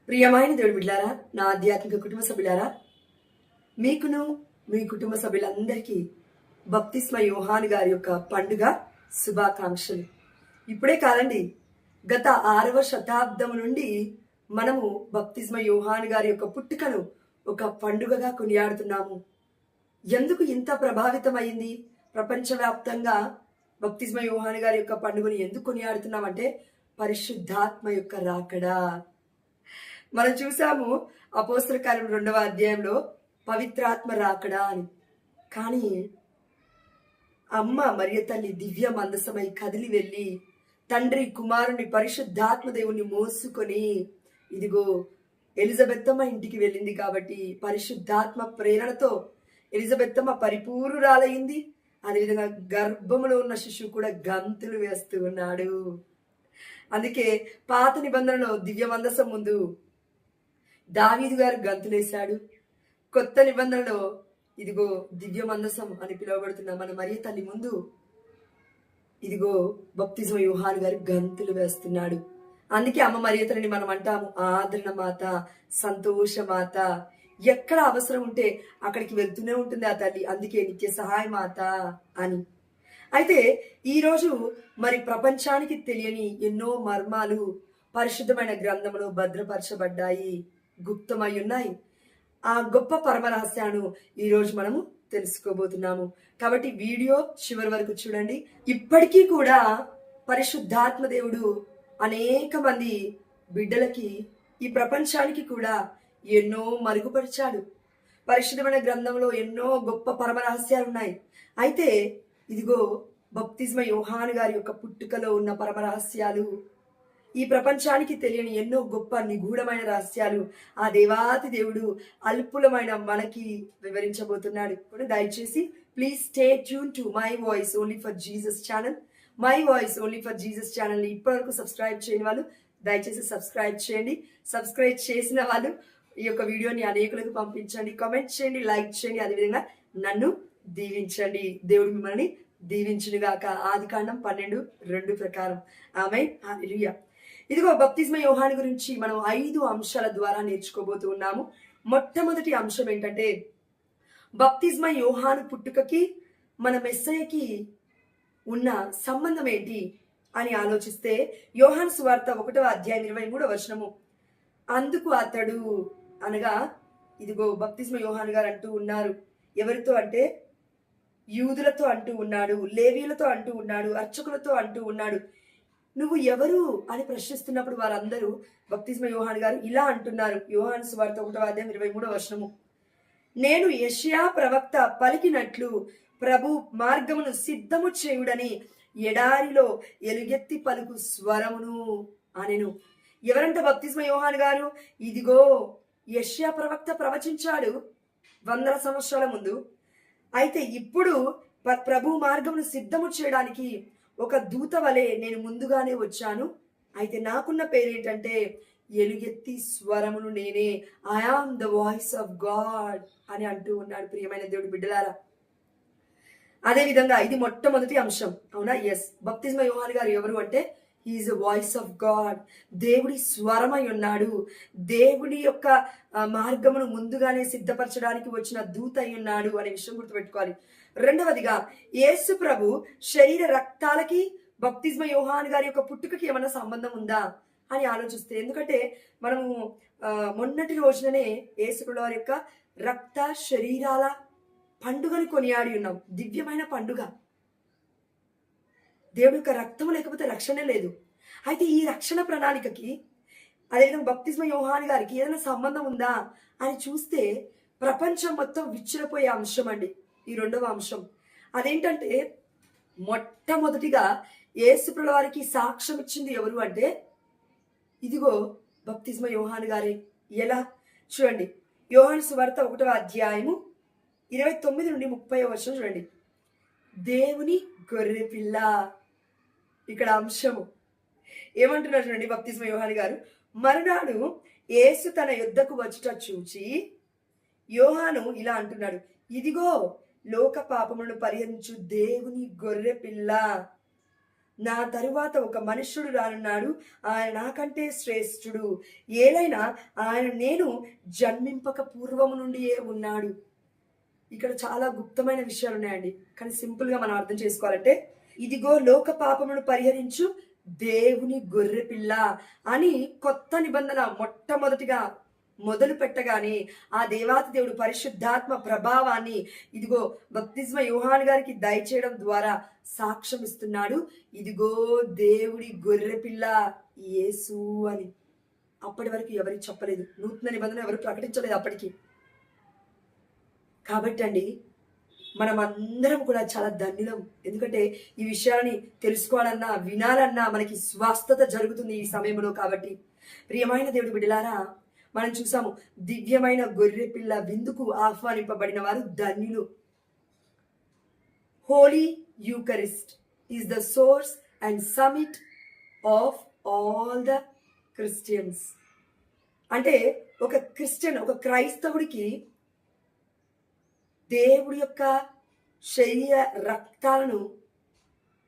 ప్రియమైన దేవుడి బిడ్డారా, నా ఆధ్యాత్మిక కుటుంబ సభ్యులారా, మీకును మీ కుటుంబ సభ్యులందరికీ బప్తిస్మ యోహాను గారి యొక్క పండుగ శుభాకాంక్షలు. ఇప్పుడే కాదండి, గత 6వ శతాబ్దం నుండి మనము బప్తిస్మ యోహాను గారి యొక్క పుట్టుకను ఒక పండుగగా కొనియాడుతున్నాము. ఎందుకు ఇంత ప్రభావితమైంది ప్రపంచవ్యాప్తంగా బప్తిస్మ యోహాను గారి యొక్క పండుగను ఎందుకు కొనియాడుతున్నామంటే పరిశుద్ధాత్మ యొక్క రాకడా. మనం చూసాము అపోస్తల కార్యం 2వ అధ్యాయంలో పవిత్రాత్మ రాకడా అని. కానీ అమ్మ మరియ తల్లి దివ్య మందసమై కదిలి వెళ్ళి తండ్రి కుమారుని పరిశుద్ధాత్మ దేవుని మోసుకొని ఇదిగో ఎలిజబెత్తమ్మ ఇంటికి వెళ్ళింది. కాబట్టి పరిశుద్ధాత్మ ప్రేరణతో ఎలిజబెత్తమ్మ పరిపూర్ణురాలైంది. అదేవిధంగా గర్భములో ఉన్న శిశువు కూడా గంతులు వేస్తూ ఉన్నాడు. అందుకే పాత నిబంధనలో దివ్య మందసం ముందు దావీదు గారు గంతులేశాడు. కొత్త నిబంధనలో ఇదిగో దివ్య మందసం అని పిలువబడుతున్న మన మరియ తల్లి ముందు ఇదిగో బప్తిస్మ యోహాను గారు గంతులు వేస్తున్నాడు. అందుకే అమ్మ మరియ తల్లిని మనం అంటాము ఆదరణ మాత, సంతోష మాత. ఎక్కడ అవసరం ఉంటే అక్కడికి వెళ్తూనే ఉంటుంది ఆ తల్లి. అందుకే నిత్య సహాయ మాత అని. అయితే ఈరోజు మరి ప్రపంచానికి తెలియని ఎన్నో మర్మాలు పరిశుద్ధమైన గ్రంథంలో భద్రపరచబడ్డాయి, గుప్తమై ఉన్నాయి. ఆ గొప్ప పరమ రహస్యాన్ని ఈరోజు మనము తెలుసుకోబోతున్నాము. కాబట్టి వీడియో చివరి వరకు చూడండి. ఇప్పటికీ కూడా పరిశుద్ధాత్మ దేవుడు అనేక మంది బిడ్డలకి, ఈ ప్రపంచానికి కూడా ఎన్నో మరుగుపరిచాడు. పరిశుద్ధమైన గ్రంథంలో ఎన్నో గొప్ప పరమ రహస్యాలు ఉన్నాయి. అయితే ఇదిగో బప్తిస్మ యోహాను గారి యొక్క పుట్టుకలో ఉన్న పరమ రహస్యాలు, ఈ ప్రపంచానికి తెలియని ఎన్నో గొప్ప నిగూఢమైన రహస్యాలు ఆ దేవాతి దేవుడు అల్పులమైన మనకి వివరించబోతున్నాడు. దయచేసి please stay tune to my voice only for Jesus channel. My voice only for Jesus ఛానల్ని ఇప్పటివరకు సబ్స్క్రైబ్ చేయని వాళ్ళు దయచేసి సబ్స్క్రైబ్ చేయండి. సబ్స్క్రైబ్ చేసిన వాళ్ళు ఈ యొక్క వీడియోని అనేకులకు పంపించండి, కామెంట్ చేయండి, లైక్ చేయండి. అదేవిధంగా నన్ను దీవించండి. దేవుడు మిమ్మల్ని దీవించునుగాక. ఆదికాండం 12:2 ప్రకారం. ఆమేన్. హల్లెలూయా. ఇదిగో బప్తిస్మ యోహాను గురించి మనం 5 అంశాల ద్వారా నేర్చుకోబోతూ ఉన్నాము. మొట్టమొదటి అంశం ఏంటంటే బప్తిస్మ యోహాను పుట్టుకకి మన మెస్సయ్యకి ఉన్న సంబంధం ఏంటి అని ఆలోచిస్తే యోహాను సువార్త 1వ అధ్యాయం 23వ వచనము, అందుకు అతడు అనగా ఇదిగో బప్తిస్మ యోహాను గారు అంటూ ఉన్నారు. ఎవరితో అంటే యూదులతో అంటూ ఉన్నాడు, లేవీయులతో అంటూ ఉన్నాడు, అర్చకులతో అంటూ ఉన్నాడు. నువ్వు ఎవరు అని ప్రశ్నిస్తున్నప్పుడు వారందరూ బప్తిస్మ యోహాను గారు ఇలా అంటున్నారు. యోహాను సువార్త 1వ అధ్యాయం 23వ వచనము, నేను యెషయా ప్రవక్త పలికినట్లు ప్రభు మార్గమును సిద్ధము చేయుడని ఎడారిలో ఎలుగెత్తి పలుకు స్వరమును అనెను. ఎవరంట బప్తిస్మ యోహాను గారు? ఇదిగో యెషయా ప్రవక్త ప్రవచించాడు 100 సంవత్సరాల ముందు. అయితే ఇప్పుడు ప్రభు మార్గమును సిద్ధము చేయడానికి ఒక దూత వలె నేను ముందుగానే వచ్చాను. అయితే నాకున్న పేరేంటంటే ఎలుగెత్తి స్వరమును నేనే, I am the voice of God అని అంటూ ఉన్నాడు. ప్రియమైన దేవుడి బిడ్డలారా, అదే విధంగా ఇది మొట్టమొదటి అంశం. అవునా? ఎస్. బప్తిస్మ యోహాను గారు ఎవరు అంటే he is a voice of God. దేవుడి స్వరమై ఉన్నాడు. దేవుడి యొక్క మార్గమును ముందుగానే సిద్ధపరచడానికి వచ్చిన దూత అయి ఉన్నాడు అనే విషయం గుర్తుపెట్టుకోవాలి. రెండవదిగా యేసు ప్రభు శరీర రక్తాలకి బప్తిస్మ యోహాను గారి యొక్క పుట్టుకకి ఏమైనా సంబంధం ఉందా అని ఆలోచిస్తే, ఎందుకంటే మనము మొన్నటి రోజుననే యేసు ప్రభు వారి యొక్క రక్త శరీరాల పండుగని కొనియాడి ఉన్నాం. దివ్యమైన పండుగ. దేవుడి యొక్క రక్తం లేకపోతే రక్షణ లేదు. అయితే ఈ రక్షణ ప్రణాళికకి అదేవిధంగా బప్తిస్మ యోహాను గారికి ఏదైనా సంబంధం ఉందా అని చూస్తే ప్రపంచం మొత్తం విచ్చిరపోయే అంశం అండి ఈ రెండవ అంశం. అదేంటంటే మొట్టమొదటిగా యేసు ప్రభువు వారికి సాక్ష్యం ఇచ్చింది ఎవరు అంటే ఇదిగో బప్తిస్మ యోహాను గారే. ఎలా? చూడండి, యోహాను సువార్త 1వ అధ్యాయము 29 నుండి 30వ వచనం చూడండి. దేవుని గొర్రె పిల్ల. ఇక్కడ అంశము ఏమంటున్నారు చూడండి బప్తిస్మ యోహాను గారు. మరునాడు యేసు తన యుద్ధకు వచ్చుట చూచి యోహాను ఇలా అంటున్నాడు, ఇదిగో లోక పాపములను పరిహరించు దేవుని గొర్రె పిల్ల. నా తరువాత ఒక మనుష్యుడు రానున్నాడు, ఆయన నాకంటే శ్రేష్ఠుడు, ఏలైనా ఆయన నేను జన్మింపక పూర్వము నుండియే ఉన్నాడు. ఇక్కడ చాలా గుప్తమైన విషయాలు ఉన్నాయండి, కానీ సింపుల్ గా మనం అర్థం చేసుకోవాలంటే, ఇదిగో లోక పాపమును పరిహరించు దేవుని గొర్రె పిల్ల అని కొత్త నిబంధన మొట్టమొదటిగా మొదలు పెట్టగానే ఆ దేవాతి దేవుడు పరిశుద్ధాత్మ ప్రభావాన్ని ఇదిగో బప్తిస్మ యోహాను గారికి దయచేయడం ద్వారా సాక్ష్యం ఇస్తున్నాడు. ఇదిగో దేవుడి గొర్రె పిల్ల యేసు అని. అప్పటి వరకు ఎవరికి చెప్పలేదు, నూతన నిబంధన ఎవరు ప్రకటించలేదు అప్పటికి. కాబట్టి అండి, మనం అందరం కూడా చాలా ధన్యులం. ఎందుకంటే ఈ విషయాలని తెలుసుకోవాలన్నా వినాలన్నా మనకి స్వస్థత జరుగుతుంది ఈ సమయంలో. కాబట్టి ప్రియమైన దేవుడి బిడ్డలారా, మనం చూసాము దివ్యమైన గొర్రె పిల్ల విందుకు ఆహ్వానింపబడిన వారు ధన్యులు. Holy Eucharist is the source and summit of all the Christians. అంటే ఒక క్రిస్టియన్, ఒక క్రైస్తవుడికి దేవుడి యొక్క శరీర రక్తాలను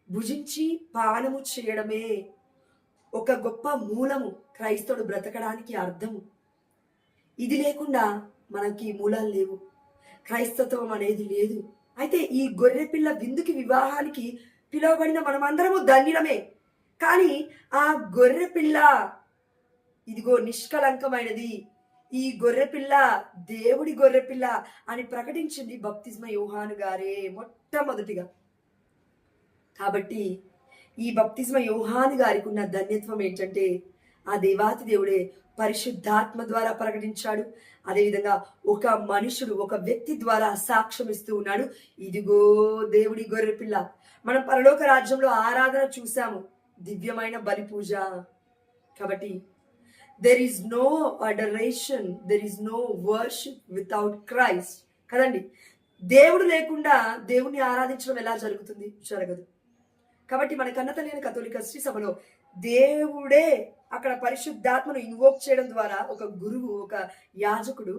భుజించి పానము చేయడమే ఒక గొప్ప మూలము, క్రైస్తవుడు బ్రతకడానికి అర్థము. ఇది లేకుండా మనకి మూలాలు లేవు, క్రైస్తవం అనేది లేదు. అయితే ఈ గొర్రెపిల్ల విందుకి, వివాహానికి పిలువబడిన మనమందరము ధన్యులమే. కానీ ఆ గొర్రెపిల్ల ఇదిగో నిష్కలంకమైనది, ఈ గొర్రెపిల్ల దేవుడి గొర్రెపిల్ల అని ప్రకటించింది బప్తిస్మ యోహాను గారే మొట్టమొదటిగా. కాబట్టి ఈ బప్తిస్మ యోహాను గారికి ఉన్న ధన్యత్వం ఏంటంటే, ఆ దేవాతి దేవుడే పరిశుద్ధాత్మ ద్వారా ప్రకటించాడు. అదేవిధంగా ఒక మనుషుడు, ఒక వ్యక్తి ద్వారా సాక్ష్యం ఇస్తూ ఉన్నాడు, ఇదిగో దేవుడి గొర్రెపిల్ల. మనం పరలోక రాజ్యంలో ఆరాధన చూసాము, దివ్యమైన బలి పూజ. కాబట్టి there is no adoration, there is no worship without Christ. కదండి, దేవుడు లేకుండా దేవుణ్ణి ఆరాధించడం ఎలా జరుగుతుంది? జరగదు. కాబట్టి మన కన్నతల్లి కథోలిక శ్రీ సభలో దేవుడే అక్కడ పరిశుద్ధాత్మను ఇన్వోక్ చేయడం ద్వారా ఒక గురువు, ఒక యాజకుడు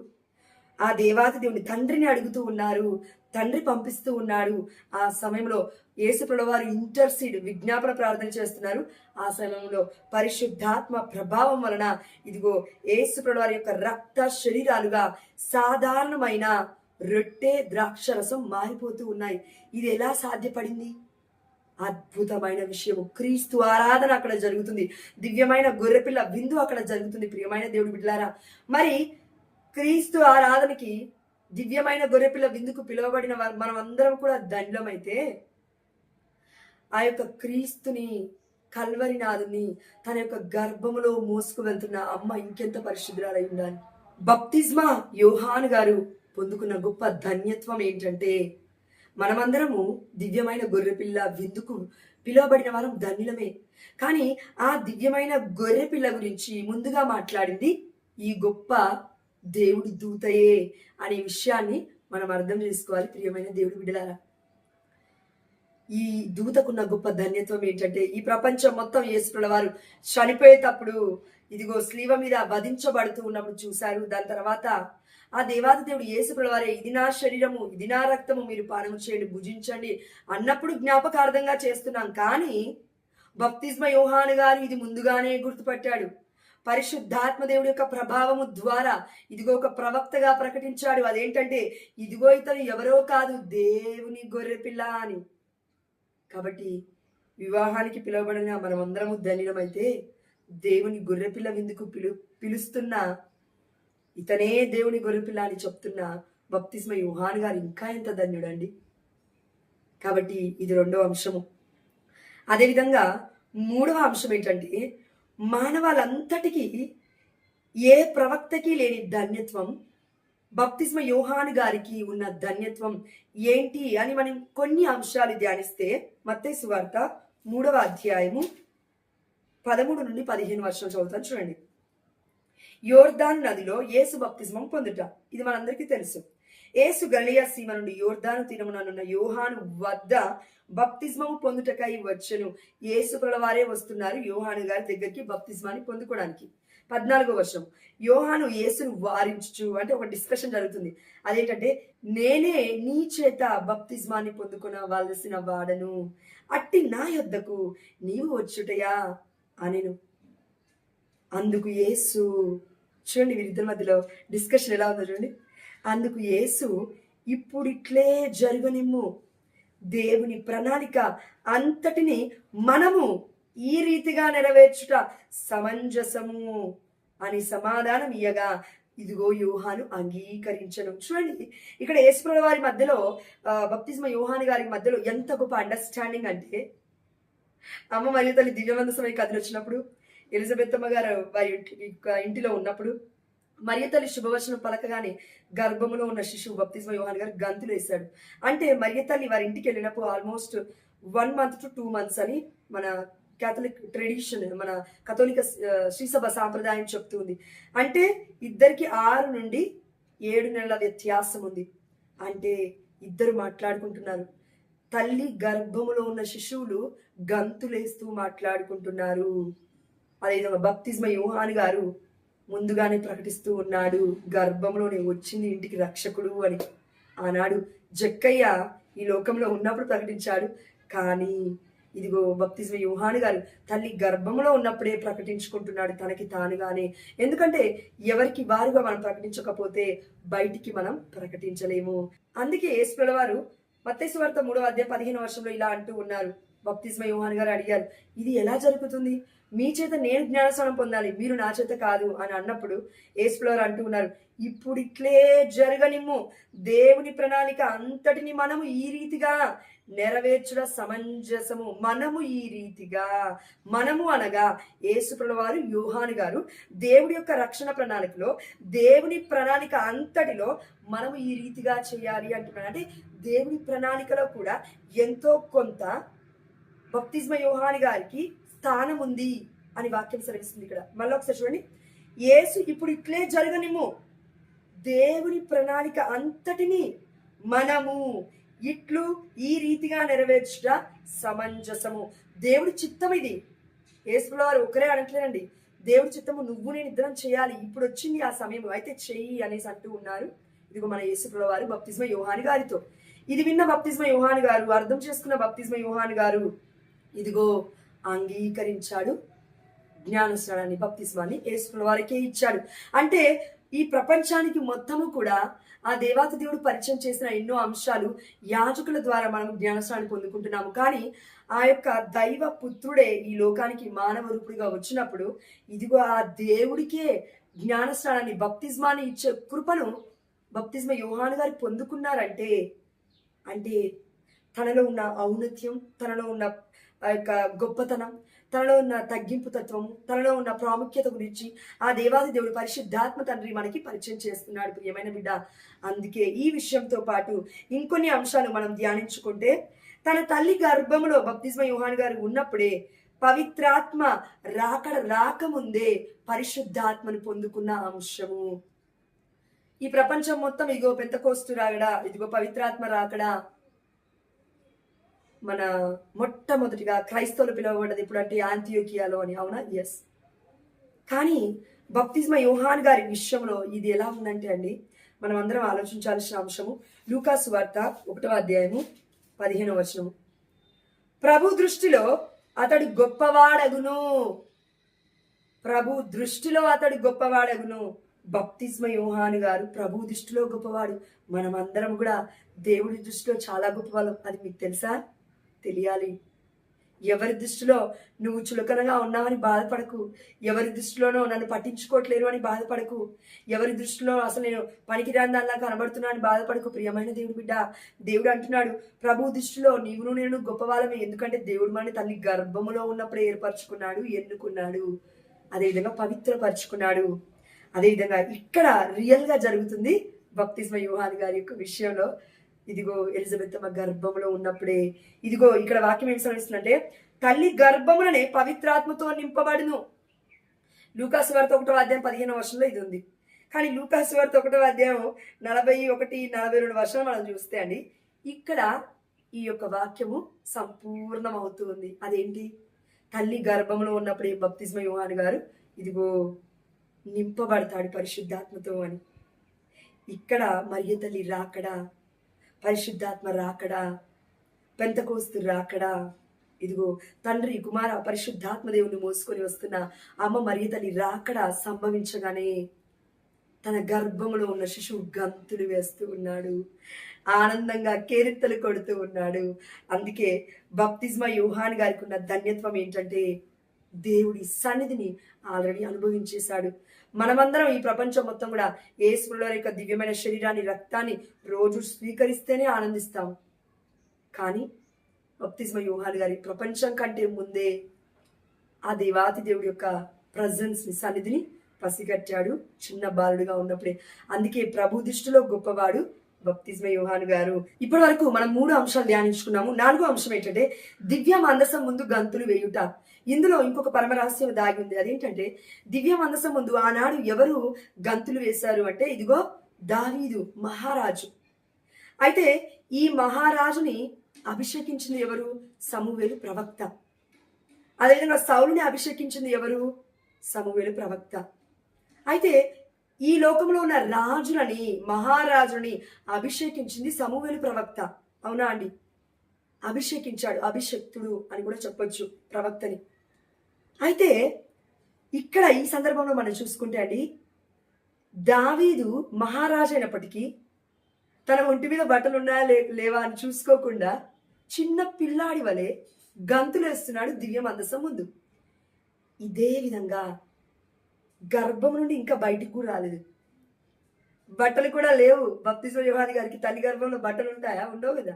ఆ దేవాది దేవుని తండ్రిని అడుగుతూ ఉన్నారు, తండ్రి పంపిస్తూ ఉన్నాడు. ఆ సమయంలో యేసుప్రభువు వారు ఇంటర్సీడ్, విజ్ఞాపన ప్రార్థన చేస్తున్నారు. ఆ సమయంలో పరిశుద్ధాత్మ ప్రభావం వలన ఇదిగో యేసుప్రభువు వారి యొక్క రక్త శరీరాలుగా సాధారణమైన రొట్టె ద్రాక్షరసం మారిపోతూ ఉన్నాయి. ఇది ఎలా సాధ్యపడింది? అద్భుతమైన విషయము. క్రీస్తు ఆరాధన అక్కడ జరుగుతుంది, దివ్యమైన గొర్రెపిల్ల విందు అక్కడ జరుగుతుంది. ప్రియమైన దేవుడి బిడ్డలారా, మరి క్రీస్తు ఆరాధనకి, దివ్యమైన గొర్రెపిల్ల విందుకు పిలువబడిన మనం అందరం కూడా ధన్యులమైతే, ఆ యొక్క క్రీస్తుని, కల్వరినాథుని తన యొక్క గర్భములో మోసుకు వెళ్తున్న అమ్మ ఇంకెంత పరిశుద్ధురాలై ఉండాలి. బప్తిస్మా యోహాను గారు పొందుకున్న గొప్ప ధన్యత్వం ఏంటంటే, మనమందరము దివ్యమైన గొర్రెపిల్ల విందుకు పిలువబడిన వారం ధన్యులమే. కానీ ఆ దివ్యమైన గొర్రెపిల్ల గురించి ముందుగా మాట్లాడింది ఈ గొప్ప దేవుడి దూతయే అనే విషయాన్ని మనం అర్థం చేసుకోవాలి. ప్రియమైన దేవుడి బిడ్డలారా, ఈ దూతకున్న గొప్ప ధన్యత్వం ఏంటంటే, ఈ ప్రపంచం మొత్తం యేసుప్రభువు వారు చనిపోయేటప్పుడు ఇదిగో స్లీవ మీద వధించబడుతూ ఉన్నప్పుడు చూశారు. దాని తర్వాత ఆ దేవాది దేవుడు యేసుప్రభువు వారే, ఇది నా శరీరము, ఇది నా రక్తము, మీరు పానము చేయండి, భుజించండి అన్నప్పుడు జ్ఞాపకార్థంగా చేస్తున్నాం. కానీ బప్తిస్మ యోహాను గారు ఇది ముందుగానే గుర్తుపట్టాడు. పరిశుద్ధాత్మ దేవుడి యొక్క ప్రభావము ద్వారా ఇదిగో ఒక ప్రవక్తగా ప్రకటించాడు. అదేంటంటే, ఇదిగో ఇతను ఎవరో కాదు, దేవుని గొర్రెపిల్ల అని. కాబట్టి వివాహానికి పిలువబడిన మనమందరము ధన్యులమైతే, దేవుని గొర్రెపిల్ల విందుకు పిలుస్తున్న ఇతనే దేవుని గొర్రెపిల్ల అని చెప్తున్న బప్తిస్మ యోహాను గారు ఇంకా ఎంత ధన్యుడండి. కాబట్టి ఇది రెండవ అంశము. అదేవిధంగా మూడవ అంశం ఏంటంటే, మానవాళంతటికీ ఏ ప్రవక్తకి లేని ధన్యత్వం బప్తిస్మ యోహాను గారికి ఉన్న ధన్యత్వం ఏంటి అని మనం కొన్ని అంశాలు ధ్యానిస్తే, మత్తయి సువార్త 3వ అధ్యాయము 13 నుండి 15 వర్షాలు చదువుతాను చూడండి. యోర్దాను నదిలో యేసు బప్తిస్మం పొందుట. ఇది మనందరికీ తెలుసు. యేసు గలిలయ సీమ నుండి యోర్దాను తీరముననున్న యోహాను వద్ద బప్తిస్మము పొందుటకై వచ్చెను. యేసు ప్రభువారే వస్తున్నారు యోహాను గారి దగ్గరికి బప్తిస్మాన్ని పొందుకోవడానికి. 14వ వచనం. యోహాను యేసును వారించుచు, అంటే ఒక డిస్కషన్ జరుగుతుంది. అదేంటంటే, నేనే నీ చేత బప్తిస్మాన్ని పొందుకొనవలసిన వాడను, అట్టి నా యొద్దకు నీవు వచ్చుటయా అనెను. అందుకు యేసు, చూడండి వీరిద్దరి మధ్యలో డిస్కషన్ ఎలా ఉందో చూడండి. అందుకు యేసు, ఇప్పుడిట్లే జరగనిమ్ము, దేవుని ప్రణాళిక అంతటిని మనము ఈ రీతిగా నెరవేర్చుట సమంజసము అని సమాధానం ఇయ్యగా, ఇదిగో యోహాను అంగీకరించను. చూడండి, ఇక్కడ యేసుప్రభుల వారి మధ్యలో బప్తిస్మ యోహాను గారి మధ్యలో ఎంత గొప్ప అండర్స్టాండింగ్ అంటే, అమ్మ మరియు తల్లి దివ్యవంత సమయ కథలు వచ్చినప్పుడు, ఎలిజబెత్ అమ్మ గారు వారి ఇంటిలో ఉన్నప్పుడు మరియ తల్లి శుభవచనం పలకగానే గర్భములో ఉన్న శిశువు బప్తిస్మ యోహాను గారు గంతులు వేశాడు. అంటే మరియ తల్లి వారి ఇంటికి వెళ్ళినప్పుడు ఆల్మోస్ట్ 1 month to 2 months అని మన క్యాథలిక్ ట్రెడిషన్, మన కథోలిక శ్రీసభ సాంప్రదాయం చెప్తుంది. అంటే ఇద్దరికి 6 నుండి 7 నెలల వ్యత్యాసం ఉంది. అంటే ఇద్దరు మాట్లాడుకుంటున్నారు. తల్లి గర్భములో ఉన్న శిశువులు గంతులేస్తూ మాట్లాడుకుంటున్నారు. అదేవిధంగా బప్తిస్మ యోహాను గారు ముందుగానే ప్రకటిస్తూ ఉన్నాడు, గర్భంలోనే వచ్చింది ఇంటికి రక్షకుడు అని. ఆనాడు జక్కయ్య ఈ లోకంలో ఉన్నప్పుడు ప్రకటించాడు. కానీ ఇదిగో బప్తిస్మ యోహాను గారు తల్లి గర్భంలో ఉన్నప్పుడే ప్రకటించుకుంటున్నాడు తనకి తానుగానే. ఎందుకంటే ఎవరికి వారుగా మనం ప్రకటించకపోతే బయటికి మనం ప్రకటించలేము. అందుకే యేసుప్రభుల వారు మత్తయి సువార్త 3వ అధ్యాయం 15వ వచనంలో ఇలా అంటూ ఉన్నారు. బప్తిస్మ యోహాను గారు అడిగారు, ఇది ఎలా జరుగుతుంది? మీ చేత నేను జ్ఞానస్నానం పొందాలి, మీరు నా చేత కాదు అని అన్నప్పుడు యేసుప్రభుల వారు అంటూ ఉన్నారు, ఇప్పుడు ఇట్లే జరగనిమ్ము, దేవుని ప్రణాళిక అంతటిని మనము ఈ రీతిగా నెరవేర్చుట సమంజసము. మనము ఈ రీతిగా, మనము అనగా యేసుప్రభుల వారు, యోహాను గారు దేవుడి యొక్క రక్షణ ప్రణాళికలో, దేవుని ప్రణాళిక అంతటిలో మనము ఈ రీతిగా చేయాలి అంటున్నాడు. అంటే దేవుని ప్రణాళికలో కూడా ఎంతో కొంత బప్తిస్మ యోహాను గారికి స్థానం ఉంది అని వాక్యం సెలవిస్తుంది. ఇక్కడ మళ్ళీ ఒకసారి చూడండి, యేసు ఇప్పుడు ఇట్లే జరగనిమ్ము, దేవుని ప్రణాళిక అంతటిని మనము ఇట్లు ఈ రీతిగా నెరవేర్చుట సమంజసము. దేవుడి చిత్తం ఇది. యేసుప్రభుల వారు ఒకరే అనట్లేనండి, దేవుడి చిత్తము నువ్వు నేను ఇద్దరం చేయాలి, ఇప్పుడు వచ్చింది ఆ సమయం, అయితే చెయ్యి అనేసి అంటూ ఉన్నారు. ఇదిగో మన యేసుప్రభుల వారు బప్తిస్మ యోహాను గారితో. ఇది విన్న బప్తిస్మ యోహాను గారు, అర్థం చేసుకున్న బప్తిస్మ యోహాను గారు ఇదిగో అంగీకరించాడు. జ్ఞానస్నానాన్ని, బప్తిస్మాన్ని యేసుప్రభుల వారికే ఇచ్చాడు. అంటే ఈ ప్రపంచానికి మొత్తము కూడా ఆ దేవాతి దేవుడు పరిచయం చేసిన ఎన్నో అంశాలు యాజకుల ద్వారా మనం జ్ఞానస్నానాన్ని పొందుకుంటున్నాము. కానీ ఆ యొక్క దైవ పుత్రుడే ఈ లోకానికి మానవ రూపుడిగా వచ్చినప్పుడు ఇదిగో ఆ దేవుడికే జ్ఞానస్నానాన్ని, బప్తిస్మాన్ని ఇచ్చే కృపను బప్తిస్మ యోహాను గారు పొందుకున్నారంటే, అంటే తనలో ఉన్న ఔన్నత్యం, తనలో ఉన్న ఆ యొక్క గొప్పతనం, తనలో ఉన్న తగ్గింపు తత్వము, తనలో ఉన్న ప్రాముఖ్యత గురించి ఆ దేవాది దేవుడు పరిశుద్ధాత్మ తండ్రి మనకి పరిచయం చేస్తున్నాడు ప్రియమైన బిడ్డ. అందుకే ఈ విషయంతో పాటు ఇంకొన్ని అంశాలు మనం ధ్యానించుకుంటే, తన తల్లి గర్భంలో బప్తిస్మ యోహాను గారు ఉన్నప్పుడే పవిత్రాత్మ రాకముందే పరిశుద్ధాత్మను పొందుకున్న అంశము. ఈ ప్రపంచం మొత్తం ఇదిగో పెంతెకోస్తు రాకడా, ఇదిగో పవిత్రాత్మ రాకడా, మన మొట్టమొదటిగా క్రైస్తవులు పిలువబడ్డది ఇప్పుడు అంటే యాంతియోకియాలో అని, అవునా? ఎస్. కానీ బప్తిస్మ యోహాను గారి విషయంలో ఇది ఎలా ఉందంటే అండి, మనం అందరం ఆలోచించాల్సిన అంశము. లూకా సువార్త 1వ అధ్యాయం 15వ వచనము. ప్రభు దృష్టిలో అతడు గొప్పవాడగును, ప్రభు దృష్టిలో అతడు గొప్పవాడగును. బప్తిస్మ యోహాను గారు ప్రభు దృష్టిలో గొప్పవాడు. మనమందరం కూడా దేవుడి దృష్టిలో చాలా గొప్పవాళ్ళం. అది మీకు తెలుసా? తెలియాలి. ఎవరి దృష్టిలో నువ్వు చులకనగా ఉన్నావని బాధపడకు, ఎవరి దృష్టిలోనో నన్ను పట్టించుకోవట్లేరు అని బాధపడకు, ఎవరి దృష్టిలో అసలు నేను పనికిరాని దానిలా కనబడుతున్నా అని బాధపడకు. ప్రియమైన దేవుడి బిడ్డ, దేవుడు అంటున్నాడు, ప్రభు దృష్టిలో నీవును నేను గొప్పవాళ్ళమే. ఎందుకంటే దేవుడు మన తల్లి గర్భములో ఉన్నప్పుడే ఏర్పరచుకున్నాడు, ఎన్నుకున్నాడు, అదేవిధంగా పవిత్రపరచుకున్నాడు. అదేవిధంగా ఇక్కడ రియల్ గా జరుగుతుంది బప్తిస్మ యోహాను గారి యొక్క విషయంలో. ఇదిగో ఎలిజబెత్ అమ్మ గర్భంలో ఉన్నప్పుడే, ఇదిగో ఇక్కడ వాక్యం ఏం సెలవిస్తుందంటే, తల్లి గర్భములనే పవిత్రాత్మతో నింపబడును. లూకా సువార్త 1వ అధ్యాయం 15వ వచనంలో ఇది ఉంది. కానీ లూకా సువార్త 1వ అధ్యాయం 41-42 మనం చూస్తే అండి, ఇక్కడ ఈ యొక్క వాక్యము సంపూర్ణం అవుతుంది. అదేంటి? తల్లి గర్భంలో ఉన్నప్పుడే బప్తిస్మ యోహాను గారు ఇదిగో నింపబడతాడు పరిశుద్ధాత్మతో అని. ఇక్కడ మరియ తల్లి రాకడా, పరిశుద్ధాత్మ రాకడా, పెంతెకోస్తు రాకడా, ఇదిగో తండ్రి కుమార పరిశుద్ధాత్మ దేవుని మోసుకొని వస్తున్న అమ్మ మరియ తల్లి రాకడా సంభవించగానే తన గర్భములో ఉన్న శిశువు గంతులు వేస్తూ ఉన్నాడు, ఆనందంగా కేరింతలు కొడుతూ ఉన్నాడు. అందుకే బప్తిస్మా యోహాను గారికి ఉన్న ధన్యత్వం ఏంటంటే దేవుడి సన్నిధిని ఆల్రెడీ అనుభవించేశాడు. మనమందరం ఈ ప్రపంచం మొత్తం కూడా యేసుల యొక్క దివ్యమైన శరీరాన్ని, రక్తాన్ని రోజు స్వీకరిస్తేనే ఆనందిస్తాం. కానీ బప్తిస్మా యోహాను గారి ప్రపంచం కంటే ముందే ఆ దేవాతి దేవుడి యొక్క ప్రజెన్స్ని, సన్నిధిని పసిగట్టాడు చిన్న బాలుడుగా ఉన్నప్పుడే. అందుకే ప్రభు దృష్టిలో గొప్పవాడు బప్తిస్మా యోహాను గారు. ఇప్పటి వరకు మనం 3 అంశాలు ధ్యానించుకున్నాము. 4వ అంశం ఏంటంటే దివ్య మందసం ముందు గంతులు వేయుట. ఇందులో ఇంకొక పరమరహస్యం దాగి ఉంది. అదేంటంటే దివ్య మందసం ముందు ఆనాడు ఎవరు గంతులు వేశారు అంటే ఇదిగో దావీదు మహారాజు. అయితే ఈ మహారాజుని అభిషేకించింది ఎవరు? సమూవేలు ప్రవక్త. అదేవిధంగా సౌలుని అభిషేకించింది ఎవరు? సమూవేలు ప్రవక్త. అయితే ఈ లోకంలో ఉన్న రాజులని, మహారాజుని అభిషేకించింది సమూవేలు ప్రవక్త. అవునా అండి? అభిషేకించాడు, అభిషక్తుడు అని కూడా చెప్పొచ్చు ప్రవక్తని. అయితే ఇక్కడ ఈ సందర్భంలో మనం చూసుకుంటే అండి, దావీదు మహారాజు అయినప్పటికీ తన ఒంటి మీద బట్టలు ఉన్నాయా లేవా అని చూసుకోకుండా చిన్న పిల్లాడి వలె గంతులు వేస్తున్నాడు దివ్య మందసం ముందు. ఇదే విధంగా గర్భం నుండి ఇంకా బయటికి కూడా రాలేదు, బట్టలు కూడా లేవు. బప్తిస్మా యోహాను గారికి తల్లి గర్భంలో బట్టలు ఉంటాయా? ఉండవు కదా.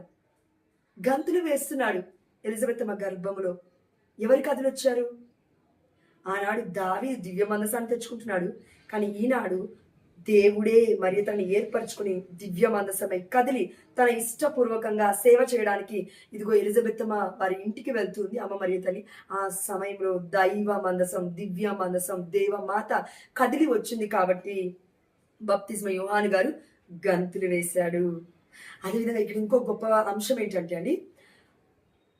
గంతులు వేస్తున్నాడు ఎలిజబెత్ అమ్మ గర్భంలో. ఎవరి కథలు వచ్చారు? ఆనాడు దావీదు దివ్య మందసాన్ని తెచ్చుకుంటున్నాడు, కానీ ఈనాడు దేవుడే మరి తనని ఏర్పరచుకుని దివ్య మందసమై కదిలి తన ఇష్టపూర్వకంగా సేవ చేయడానికి ఇదిగో ఎలిజబెత్ అమ్మ వారి ఇంటికి వెళ్తుంది అమ్మ మరియ తల్లి. ఆ సమయంలో దైవ మందసం, దివ్య మందసం, దేవమాత కదిలి వచ్చింది కాబట్టి బప్తిస్మా యోహాను గారు గంతులు వేశాడు. అదేవిధంగా ఇక్కడ ఇంకో గొప్ప అంశం ఏంటంటే అండి,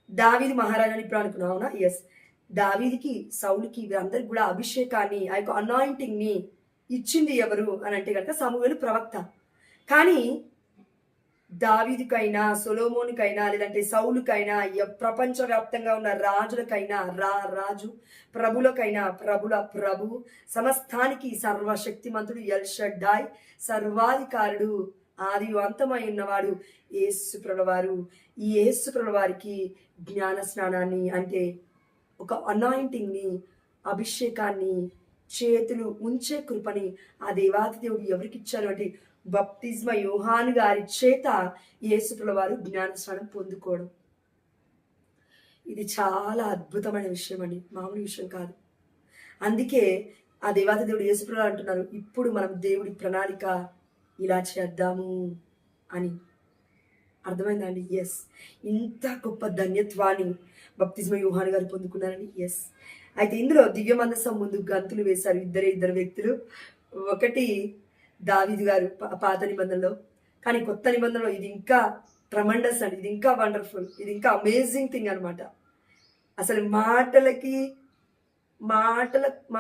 దావీదు మహారాజాని ఇప్పుడు అనుకున్నాం. అవునా? ఎస్. దావీదికి, సౌలుకి, వీరందరికి కూడా అభిషేకాన్ని, ఆ యొక్క అనాయింటింగ్ ని ఇచ్చింది ఎవరు అని అంటే కనుక సమూయేలు ప్రవక్త. కానీ దావీదుకైనా, సొలొమోనుకైనా, లేదంటే సౌలుకైనా, ప్రపంచవ్యాప్తంగా ఉన్న రాజులకైనా రాజు, ప్రభులకైనా ప్రభుల ప్రభు, సమస్తానికి సర్వశక్తిమంతుడు, ఎల్ షడ్డాయ్, సర్వాధికారుడు, ఆది అంతమై ఉన్నవాడు యేసు ప్రభువారు. ఈ యేసు ప్రభువారికి జ్ఞాన స్నానాన్ని అంటే ఒక అనాయింటింగ్ ని, అభిషేకాన్ని, చేతులు ఉంచే కృపని ఆ దేవాది దేవుడు ఎవరికి ఇచ్చారు అంటే బప్తిస్మా యోహాను గారి చేత యేసు ప్రభువారు జ్ఞాన స్నానం పొందుకోవడం. ఇది చాలా అద్భుతమైన విషయం అండి, మామూలు విషయం కాదు. అందుకే ఆ దేవాది దేవుడు యేసు ప్రభువారు అంటున్నారు, ఇప్పుడు మనం దేవుడి ప్రణాళిక ఇలా చేద్దాము అని. అర్థమైందండి? ఎస్. ఇంత గొప్ప ధన్యత్వాన్ని బప్తిస్మా యోహాను గారు పొందుకున్నారని. ఎస్. అయితే ఇందులో దివ్య మందసం ముందు గంతులు వేశారు ఇద్దరు వ్యక్తులు. ఒకటి దావీదు గారు పాత నిబంధనలో, కానీ కొత్త నిబంధనలో ఇది ఇంకా ట్రమండస్ అండి, ఇది ఇంకా వండర్ఫుల్, ఇది ఇంకా అమేజింగ్ థింగ్ అనమాట. అసలు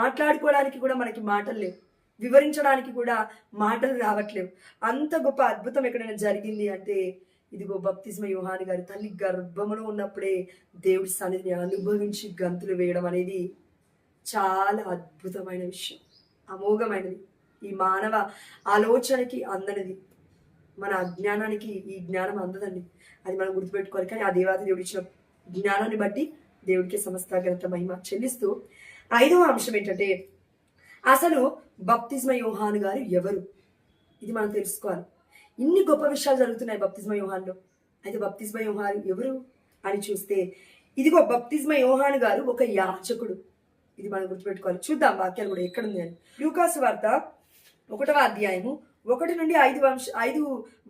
మాట్లాడుకోవడానికి కూడా మనకి మాటలు లేవు, వివరించడానికి కూడా మాటలు రావట్లేవు. అంత గొప్ప అద్భుతం ఎక్కడైనా జరిగింది అంటే ఇదిగో బప్తిస్మా యోహాను గారి తల్లి గర్భములో ఉన్నప్పుడే దేవుడి సన్నిధిని అనుభవించి గంతులు వేయడం అనేది చాలా అద్భుతమైన విషయం, అమోఘమైనది. ఈ మానవ ఆలోచనకి అందనిది, మన అజ్ఞానానికి ఈ జ్ఞానం అందదండి, అది మనం గుర్తుపెట్టుకోవాలి. కానీ ఆ దేవాది దేవుడి ఇచ్చిన జ్ఞానాన్ని బట్టి దేవుడికి సమస్త ఘనత మహిమ చెల్లిస్తూ 5వ అంశం ఏంటంటే అసలు బప్తిస్మా యోహాను గారు ఎవరు? ఇది మనం తెలుసుకోవాలి. ఇన్ని గొప్ప విషయాలు జరుగుతున్నాయి బప్తిస్మా యోహానులో. అయితే బప్తిస్మా యోహాను ఎవరు అని చూస్తే ఇదిగో బప్తిస్మా యోహాను గారు ఒక యాజకుడు. ఇది మనం గుర్తుపెట్టుకోవాలి. చూద్దాం వాక్యాలు కూడా ఎక్కడుంది అని. లూకాసు వార్త 1వ అధ్యాయము 1 నుండి 5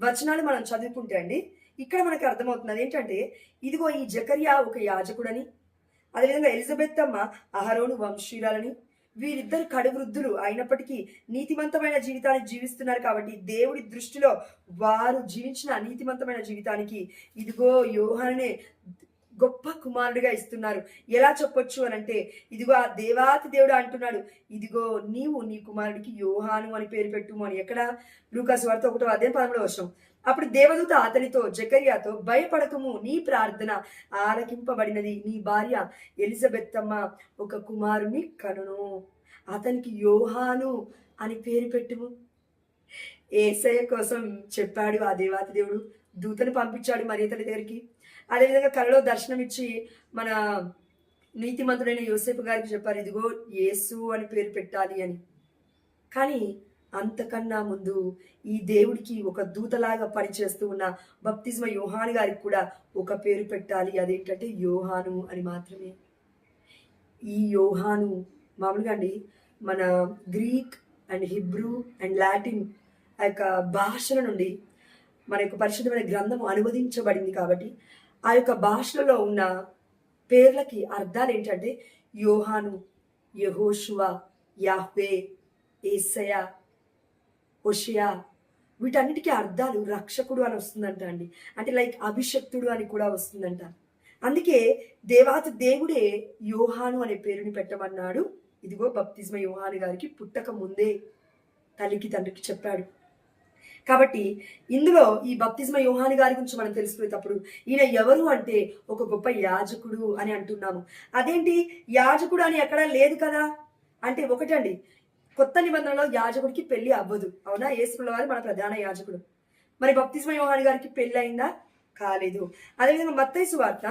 వచనాలు మనం చదువుకుంటే అండి ఇక్కడ మనకి అర్థమవుతున్నది ఏంటంటే ఇదిగో ఈ జకర్యా ఒక యాజకుడని, అదేవిధంగా ఎలిజబెత్ అమ్మ అహరోను వంశీయురాలని, వీరిద్దరు కడువృద్ధులు అయినప్పటికీ నీతిమంతమైన జీవితాన్ని జీవిస్తున్నారు. కాబట్టి దేవుడి దృష్టిలో వారు జీవించిన నీతిమంతమైన జీవితానికి ఇదిగో యోహానునే గొప్ప కుమారుడిగా ఇస్తున్నారు. ఎలా చెప్పొచ్చు అని అంటే, ఇదిగో ఆ దేవాతి దేవుడు అంటున్నాడు, ఇదిగో నీవు నీ కుమారుడికి యోహాను అని పేరు పెట్టుము అని. ఎక్కడ? లూకా సువార్త 1:13. అప్పుడు దేవదూత అతనితో జకర్యాతో, భయపడకము, నీ ప్రార్థన ఆలకింపబడినది, నీ భార్య ఎలిజబెత్తమ్మ ఒక కుమారుని కనును, అతనికి యోహాను అని పేరు పెట్టుము. యేసయ్య కోసం చెప్పాడు ఆ దేవాతి దేవుడు. దూతను పంపించాడు మరియ తల్లి దగ్గరికి. అదేవిధంగా కలలో దర్శనం ఇచ్చి మన నీతిమంతుడైన యోసేపు గారికి చెప్పారు, ఇదిగో యేసు అని పేరు పెట్టాలి అని. కానీ అంతకన్నా ముందు ఈ దేవుడికి ఒక దూతలాగా పనిచేస్తూ ఉన్న బప్తిస్మ యోహాను గారికి కూడా ఒక పేరు పెట్టాలి. అదేంటంటే యోహాను అని మాత్రమే. ఈ యోహాను మామూలుగా అండి మన Greek and Hebrew and Latin ఆ యొక్క భాషల నుండి మన యొక్క పరిశుద్ధమైన గ్రంథము అనువదించబడింది. కాబట్టి ఆ యొక్క భాషలలో ఉన్న పేర్లకి అర్థాలు ఏంటంటే యోహాను, యెహోషువ, యాహ్వే, యేసయ్య, హోషేయ, వీటన్నిటికీ అర్థాలు రక్షకుడు అని వస్తుందంట అండి. అంటే లైక్ అభిషక్తుడు అని కూడా వస్తుందంట. అందుకే దేవాతి దేవుడే యోహాను అనే పేరుని పెట్టమన్నాడు. ఇదిగో బప్తిస్మ యోహాను గారికి పుట్టక ముందే తల్లికి తండ్రికి చెప్పాడు. కాబట్టి ఇందులో ఈ బప్తిస్మ యోహాను గారి గురించి మనం తెలుసుకునేటప్పుడు ఈయన ఎవరు అంటే ఒక గొప్ప యాజకుడు అని అంటున్నాము. అదేంటి యాజకుడు అని ఎక్కడా లేదు కదా అంటే, ఒకటండి కొత్త నిబంధనలో యాజకుడికి పెళ్లి అవ్వదు, అవునా? యేసుప్రభుల వారు మన ప్రధాన యాజకుడు. మరి బప్తిస్మ యోహాను గారికి పెళ్లి అయిందా? కాలేదు. అదేవిధంగా మత్తయి సువార్త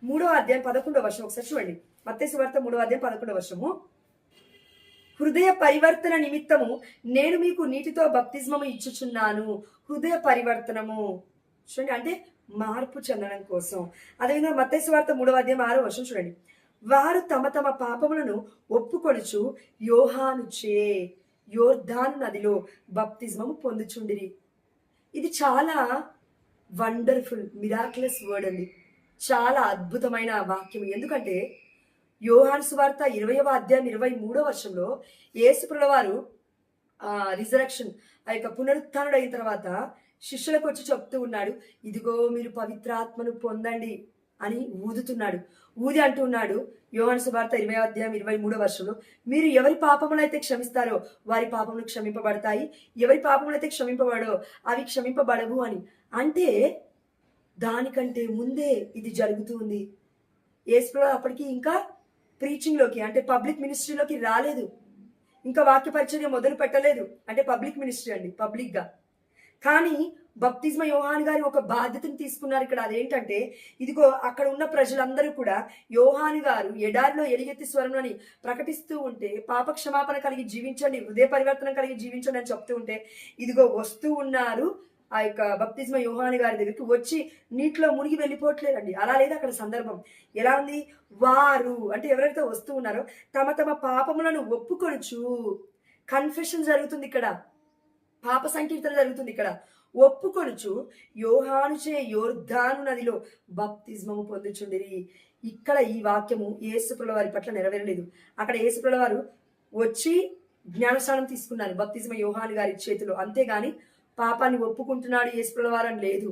3:11 ఒకసారి చూడండి. మత్తయి సువార్త 3:11. హృదయ పరివర్తన నిమిత్తము నేను మీకు నీటితో బప్తిస్మము ఇచ్చుచున్నాను. హృదయ పరివర్తనము చూడండి, అంటే మార్పు చెందడం కోసం. అదేవిధంగా మత్తయి సువార్త 3:6 చూడండి. వారు తమ తమ పాపములను ఒప్పుకొనుచు యోహానుచే యోర్దాను నదిలో బప్తిస్మము పొందుచుండిరి. ఇది చాలా వండర్ఫుల్ మిరాక్యులస్ వర్డ్ అండి. చాలా అద్భుతమైన వాక్యం. ఎందుకంటే యోహాను సువార్త 20:23 యేసుప్రభుల వారు రిజరక్షన్ ఆ యొక్క పునరుత్థానుడు అయిన తర్వాత శిష్యులకు వచ్చి చెప్తూ ఉన్నాడు, ఇదిగో మీరు పవిత్రాత్మను పొందండి అని ఊదుతున్నాడు. ఊది అంటున్నాడు యోహాను సువార్త 20:23 మీరు ఎవరి పాపములైతే క్షమిస్తారో వారి పాపములు క్షమింపబడతాయి, ఎవరి పాపములైతే క్షమింపబడో అవి క్షమింపబడవు అని. అంటే దానికంటే ముందే ఇది జరుగుతూ ఉంది. యేసుప్రభువు అప్పటికి ఇంకా ప్రీచింగ్లోకి అంటే పబ్లిక్ మినిస్ట్రీలోకి రాలేదు, ఇంకా వాక్య పరిచర్య మొదలు పెట్టలేదు. అంటే పబ్లిక్ మినిస్ట్రీ అండి, పబ్లిక్గా. కానీ బప్తిస్మ యోహాను గారి ఒక బాధ్యతను తీసుకున్నారు ఇక్కడ. అదేంటంటే ఇదిగో అక్కడ ఉన్న ప్రజలందరూ కూడా యోహాను గారు ఎడారిలో ఎలుగెత్తి స్వరంలోని ప్రకటిస్తూ ఉంటే, పాప క్షమాపణ కలిగి జీవించండి, హృదయ పరివర్తన కలిగి జీవించండి అని చెప్తూ ఉంటే, ఇదిగో వస్తూ ఉన్నారు ఆ యొక్క బప్తిస్మ యోహాను గారి దగ్గరికి. వచ్చి నీటిలో మునిగి వెళ్ళిపోవట్లేదండి, అలా లేదు అక్కడ సందర్భం. ఎలా ఉంది? వారు అంటే ఎవరైతే వస్తూ ఉన్నారో తమ తమ పాపములను ఒప్పుకొనుచు, కన్ఫెషన్ జరుగుతుంది ఇక్కడ, పాప సంకీర్తన జరుగుతుంది ఇక్కడ. ఒప్పుకొనుచు యోహానుచే యోర్దాను నదిలో బప్తిస్మము పొందుచుండిరి. ఇక్కడ ఈ వాక్యము యేసుప్రభుల వారి పట్ల నెరవేరలేదు. అక్కడ యేసుప్రభుల వారు వచ్చి జ్ఞానస్నానం తీసుకున్నారు బప్తిస్మ యోహాను గారి చేతిలో, అంతేగాని పాపాన్ని ఒప్పుకుంటున్నాడు యేసుప్రభుల వారు అని లేదు.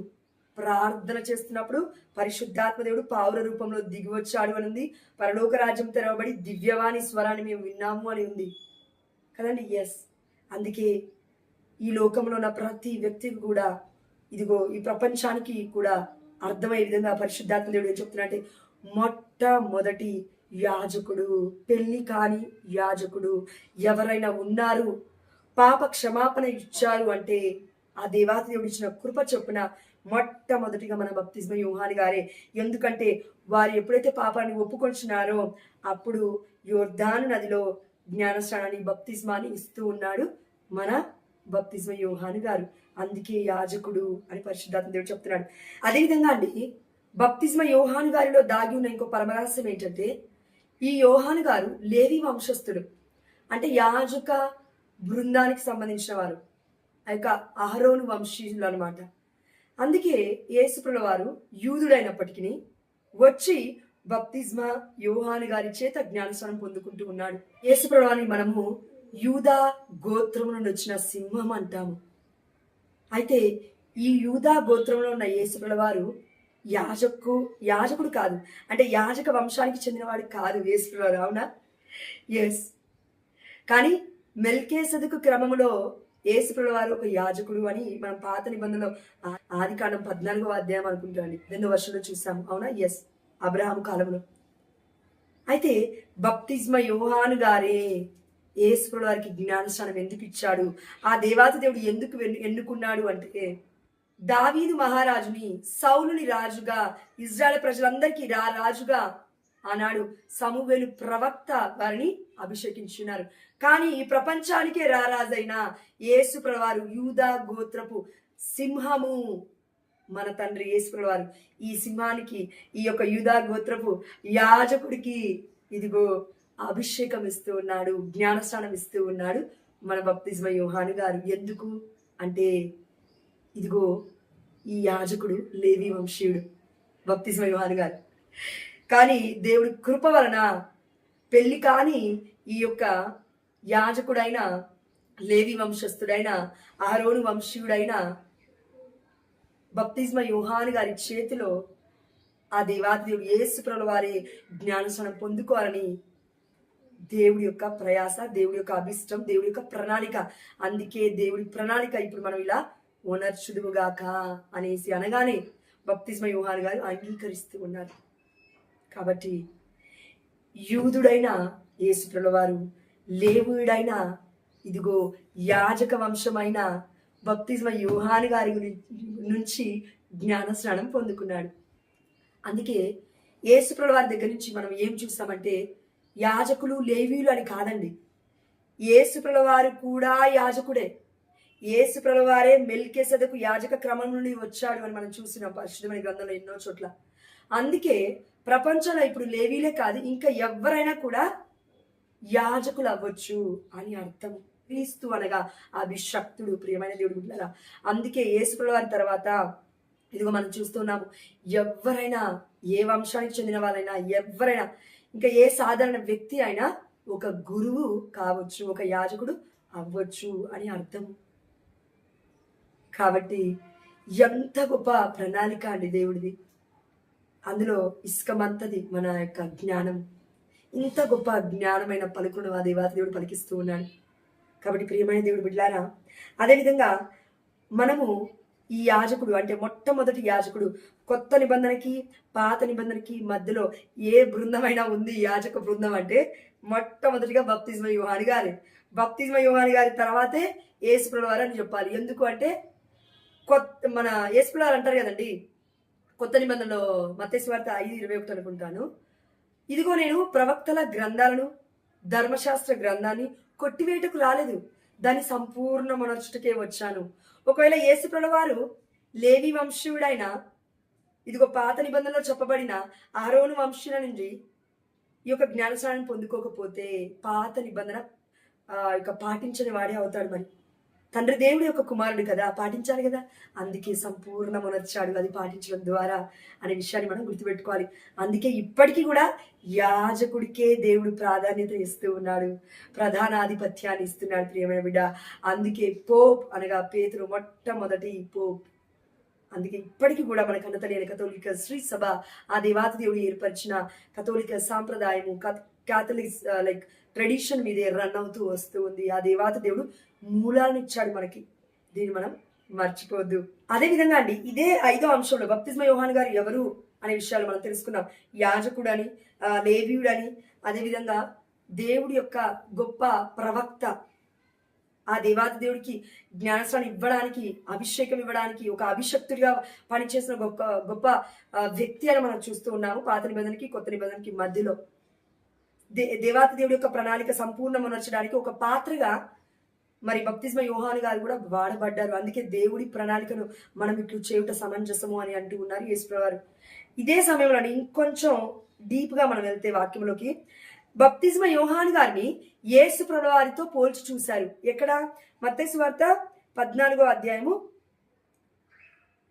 ప్రార్థన చేస్తున్నప్పుడు పరిశుద్ధాత్మ దేవుడు పావుర రూపంలో దిగి వచ్చాడు అని ఉంది. పరలోక రాజ్యం తెరవబడి దివ్యవాణి స్వరాన్ని మేము విన్నాము అని ఉంది కదండి. ఎస్, అందుకే ఈ లోకంలో ఉన్న ప్రతి వ్యక్తికి కూడా ఇదిగో ఈ ప్రపంచానికి కూడా అర్థమయ్యే విధంగా పరిశుద్ధాత్మ దేవుడు ఏం చెప్తున్నా అంటే, మొట్టమొదటి యాజకుడు, పెళ్లి కాని యాజకుడు ఎవరైనా ఉన్నారు, పాప క్షమాపణ ఇచ్చారు అంటే ఆ దేవాతి దేవుడు ఇచ్చిన కృప చొప్పున మొట్టమొదటిగా మన బప్తిస్మ యోహాను గారే. ఎందుకంటే వారు ఎప్పుడైతే పాపాన్ని ఒప్పుకొంచున్నారో అప్పుడు యోర్దాను నదిలో జ్ఞానస్నానాన్ని బప్తిస్మాని ఇస్తూ ఉన్నాడు మన బప్తిస్మ యోహాను గారు. అందుకే యాజకుడు అని పరిశుద్ధాత్మ దేవుడు చెప్తున్నాడు. అదేవిధంగా అండి బప్తిస్మ యోహాను గారిలో దాగి ఉన్న ఇంకో పరమరహస్యం ఏంటంటే, ఈ యోహాను గారు లేవి వంశస్థుడు, అంటే యాజక బృందానికి సంబంధించిన వారు, ఆ యొక్క అహరోను వంశీయులు అనమాట. అందుకే యేసుప్రభుల వారు యూదుడైనప్పటికీ వచ్చి బప్తిస్మ యోహాను గారి చేత జ్ఞానస్నానం పొందుకుంటూ ఉన్నాడు. యేసుప్రభుని మనము యూదా గోత్రము నుండి వచ్చిన సింహం అంటాము. అయితే ఈ యూదా గోత్రంలో ఉన్న యేసుప్రభుల వారు యాజకుడు కాదు, అంటే యాజక వంశానికి చెందినవాడు కాదు యేసుప్రభువారు. అవునా? ఎస్. కానీ మెల్కీసెదెకు క్రమములో యేసుప్రభువారు ఒక యాజకుడు అని మనం పాత నిబంధనలో ఆదికాండం 14వ అధ్యాయం అనుకుంటాండి 2వ వర్షంలో చూసాము. అవునా? ఎస్, అబ్రహాము కాలంలో. అయితే బప్తిస్మ యోహాను గారే యేసుప్రభువు వారికి జ్ఞానస్నానం ఎందుకు ఇచ్చాడు, ఆ దేవాతి దేవుడు ఎందుకు ఎన్నుకున్నాడు అంటే, దావీదు మహారాజుని సౌలుని రాజుగా, ఇజ్రాయెల్ ప్రజలందరికీ రాజుగా ఆనాడు సమూవేలు ప్రవక్త వారిని అభిషేకించున్నారు. కానీ ఈ ప్రపంచానికే రారాజైన యేసుప్రభువు వారు యూదా గోత్రపు సింహము, మన తండ్రి యేసుప్రభువు వారు ఈ సింహానికి, ఈ యొక్క యూదా గోత్రపు యాజకుడికి ఇదిగో అభిషేకం ఇస్తూ ఉన్నాడు, జ్ఞానస్నానం ఇస్తూ ఉన్నాడు మన బప్తిస్మ యోహాను గారు. ఎందుకు అంటే, ఇదిగో ఈ యాజకుడు లేవి వంశీయుడు బప్తిస్మ యోహాను గారు. కానీ దేవుడి కృప వలన పెళ్లి కాని ఈ యొక్క యాజకుడైన లేవి వంశస్థుడైన అహరోను వంశీయుడైన బప్తిస్మ యోహాను గారి చేతిలో ఆ దేవాది దేవుడు యేసుప్రభువు వారి జ్ఞానస్నానం పొందుకోవాలని దేవుడి యొక్క ప్రయాస, దేవుడి యొక్క అభిష్టం, దేవుడి యొక్క ప్రణాళిక. అందుకే దేవుడి ప్రణాళిక ఇప్పుడు మనం ఇలా ఓనర్చుదువుగాక అనేసి అనగానే బప్తిస్మ యోహాను గారు అంగీకరిస్తూ ఉన్నారు. కాబట్టి యూదుడైన యేసుప్రభువు వారు, లేవీయుడైన ఇదిగో యాజక వంశమైన బప్తిస్మ యోహాను గారి నుంచి జ్ఞానస్నానం పొందుకున్నాడు. అందుకే యేసుప్రభువు వారి దగ్గర నుంచి మనం ఏం చూస్తామంటే, యాజకులు లేవీయులు అని కాదండి, యేసుప్రభువు వారు కూడా యాజకుడే. యేసుప్రభువు వారే మెల్కీసెదెకు యాజక క్రమం నుండి వచ్చాడు అని మనం చూసినాం పరిశుద్ధమైన గ్రంథంలో ఎన్నో చోట్ల. అందుకే ప్రపంచంలో ఇప్పుడు లేవీలే కాదు, ఇంకా ఎవరైనా కూడా యాజకులు అవ్వచ్చు అని అర్థం. క్రీస్తు అనగా అభిషక్తుడు, ప్రియమైన దేవుడు బిడ్డలారా. అందుకే యేసుప్రభువు వారి తర్వాత ఇదిగో మనం చూస్తున్నాము, ఎవరైనా ఏ వంశానికి చెందిన వాళ్ళైనా, ఎవరైనా ఇంకా ఏ సాధారణ వ్యక్తి అయినా ఒక గురువు కావచ్చు, ఒక యాజకుడు అవ్వచ్చు అని అర్థం. కాబట్టి ఎంత గొప్ప ప్రణాళిక అండి దేవుడిది. అందులో ఇసుకమంతది మన యొక్క జ్ఞానం. ఇంత గొప్ప జ్ఞానమైన పలుకును ఆ దేవాతి దేవుడు పలికిస్తూ ఉన్నాడు. కాబట్టి ప్రియమైన దేవుడు బిడ్డలారా, అదేవిధంగా మనము ఈ యాజకుడు అంటే మొట్టమొదటి యాజకుడు, కొత్త నిబంధనకి పాత నిబంధనకి మధ్యలో ఏ బృందమైనా ఉంది యాజక బృందం అంటే మొట్టమొదటిగా బప్తిస్మ యోహాను గారి. బప్తిస్మ యోహాను గారి తర్వాతే యేసుప్రభువు వారు అని చెప్పాలి. ఎందుకు అంటే మన యేసుప్రభువు వారు అంటారు కదండి కొత్త నిబంధనలో, మత్తయి సువార్త 5:21 అనుకుంటాను, ఇదిగో నేను ప్రవక్తల గ్రంథాలను, ధర్మశాస్త్ర గ్రంథాన్ని కొట్టివేయటకు రాలేదు, దాన్ని సంపూర్ణమనర్చుటకే వచ్చాను. ఒకవేళ యేసుప్రభువు వారు లేవి వంశీయుడైన ఇదిగో పాత నిబంధనలో చెప్పబడిన అహరోను వంశీయుల నుండి ఈ యొక్క జ్ఞానస్నానం పొందుకోకపోతే పాత నిబంధన ఇక పాటించని వాడే అవుతాడు. మరి తండ్రి దేవుడి యొక్క కుమారుడు కదా, పాటించాలి కదా. అందుకే సంపూర్ణమనర్చాడు అది పాటించడం ద్వారా అనే విషయాన్ని మనం గుర్తుపెట్టుకోవాలి. అందుకే ఇప్పటికీ కూడా యాజకుడికే దేవుడు ప్రాధాన్యత ఇస్తూ ఉన్నాడు, ప్రధానాధిపత్యాన్ని ఇస్తున్నాడు ప్రియమైన బిడ్డ. అందుకే పోప్ అనగా పేతురు మొట్టమొదటి పోప్. అందుకే ఇప్పటికీ కూడా మన కన్నతల్లి కథోలిక శ్రీ సభ, ఆ దేవాతి దేవుడు ఏర్పరిచిన కథోలిక సాంప్రదాయము, క్యాథలిక్ లైక్ ట్రెడిషన్ మీదే రన్ అవుతూ వస్తూ ఉంది. ఆ దేవాతి దేవుడు మూలాలను ఇచ్చాడు మనకి, దీన్ని మనం మర్చిపోవద్దు. అదే విధంగా అండి, ఇదే 5వ అంశంలో బప్తిస్మ యోహాను గారు ఎవరు అనే విషయాలు మనం తెలుసుకున్నాం. యాజకుడని, లేవీయుడని, అదేవిధంగా దేవుడి యొక్క గొప్ప ప్రవక్త, ఆ దేవాది దేవుడికి జ్ఞానస్నానం ఇవ్వడానికి, అభిషేకం ఇవ్వడానికి ఒక అభిషక్తుడిగా పనిచేసిన గొప్ప వ్యక్తి అని మనం చూస్తూ ఉన్నాము. పాత నిబంధనకి కొత్త నిబంధనకి మధ్యలో దేవాతి దేవుడి యొక్క ప్రణాళిక సంపూర్ణమనర్చడానికి ఒక పాత్రగా మరి బప్తిస్మ యోహాను గారు కూడా వాడబడ్డారు. అందుకే దేవుడి ప్రణాళికను మనం ఇట్లు చేయుట సమంజసము అని అంటూ ఉన్నారు యేసుప్రభువు వారు. ఇదే సమయంలో ఇంకొంచెం డీప్ గా మనం వెళ్తే వాక్యంలోకి, బప్తిస్మ యోహాను గారిని యేసుప్రభువు వారితో పోల్చి చూశారు. ఎక్కడ? మత్తయి సువార్త 14వ అధ్యాయము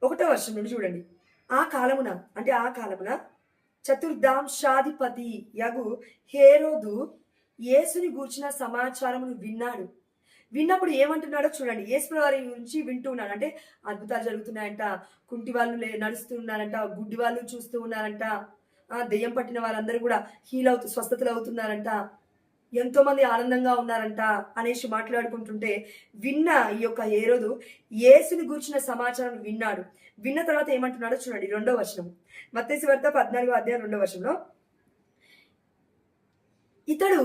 1వ వచనం నుండి చూడండి. ఆ కాలమున చతుర్దాంశాధిపతి యగు హేరోదు యేసుని గూర్చిన సమాచారమును విన్నాడు. విన్నప్పుడు ఏమంటున్నాడో చూడండి. యేసు వారి గురించి వింటూ ఉన్నాడు. అంటే అద్భుతాలు జరుగుతున్నాయంట, కుంటి వాళ్ళు నడుస్తూ ఉన్నారంట, గుడ్డి వాళ్ళు చూస్తూ ఉన్నారంట, దెయ్యం పట్టిన వారందరూ కూడా స్వస్థతలు అవుతున్నారంట, ఎంతో మంది ఆనందంగా ఉన్నారంట అనేసి మాట్లాడుకుంటుంటే విన్న ఈ యొక్క హేరోదు యేసుని గూర్చిన సమాచారం విన్నాడు. విన్న తర్వాత ఏమంటున్నాడో చూడండి. 2వ వచనం, మత్తయి వార్త 14వ అధ్యాయం 2వ వచనంలో, ఇతడు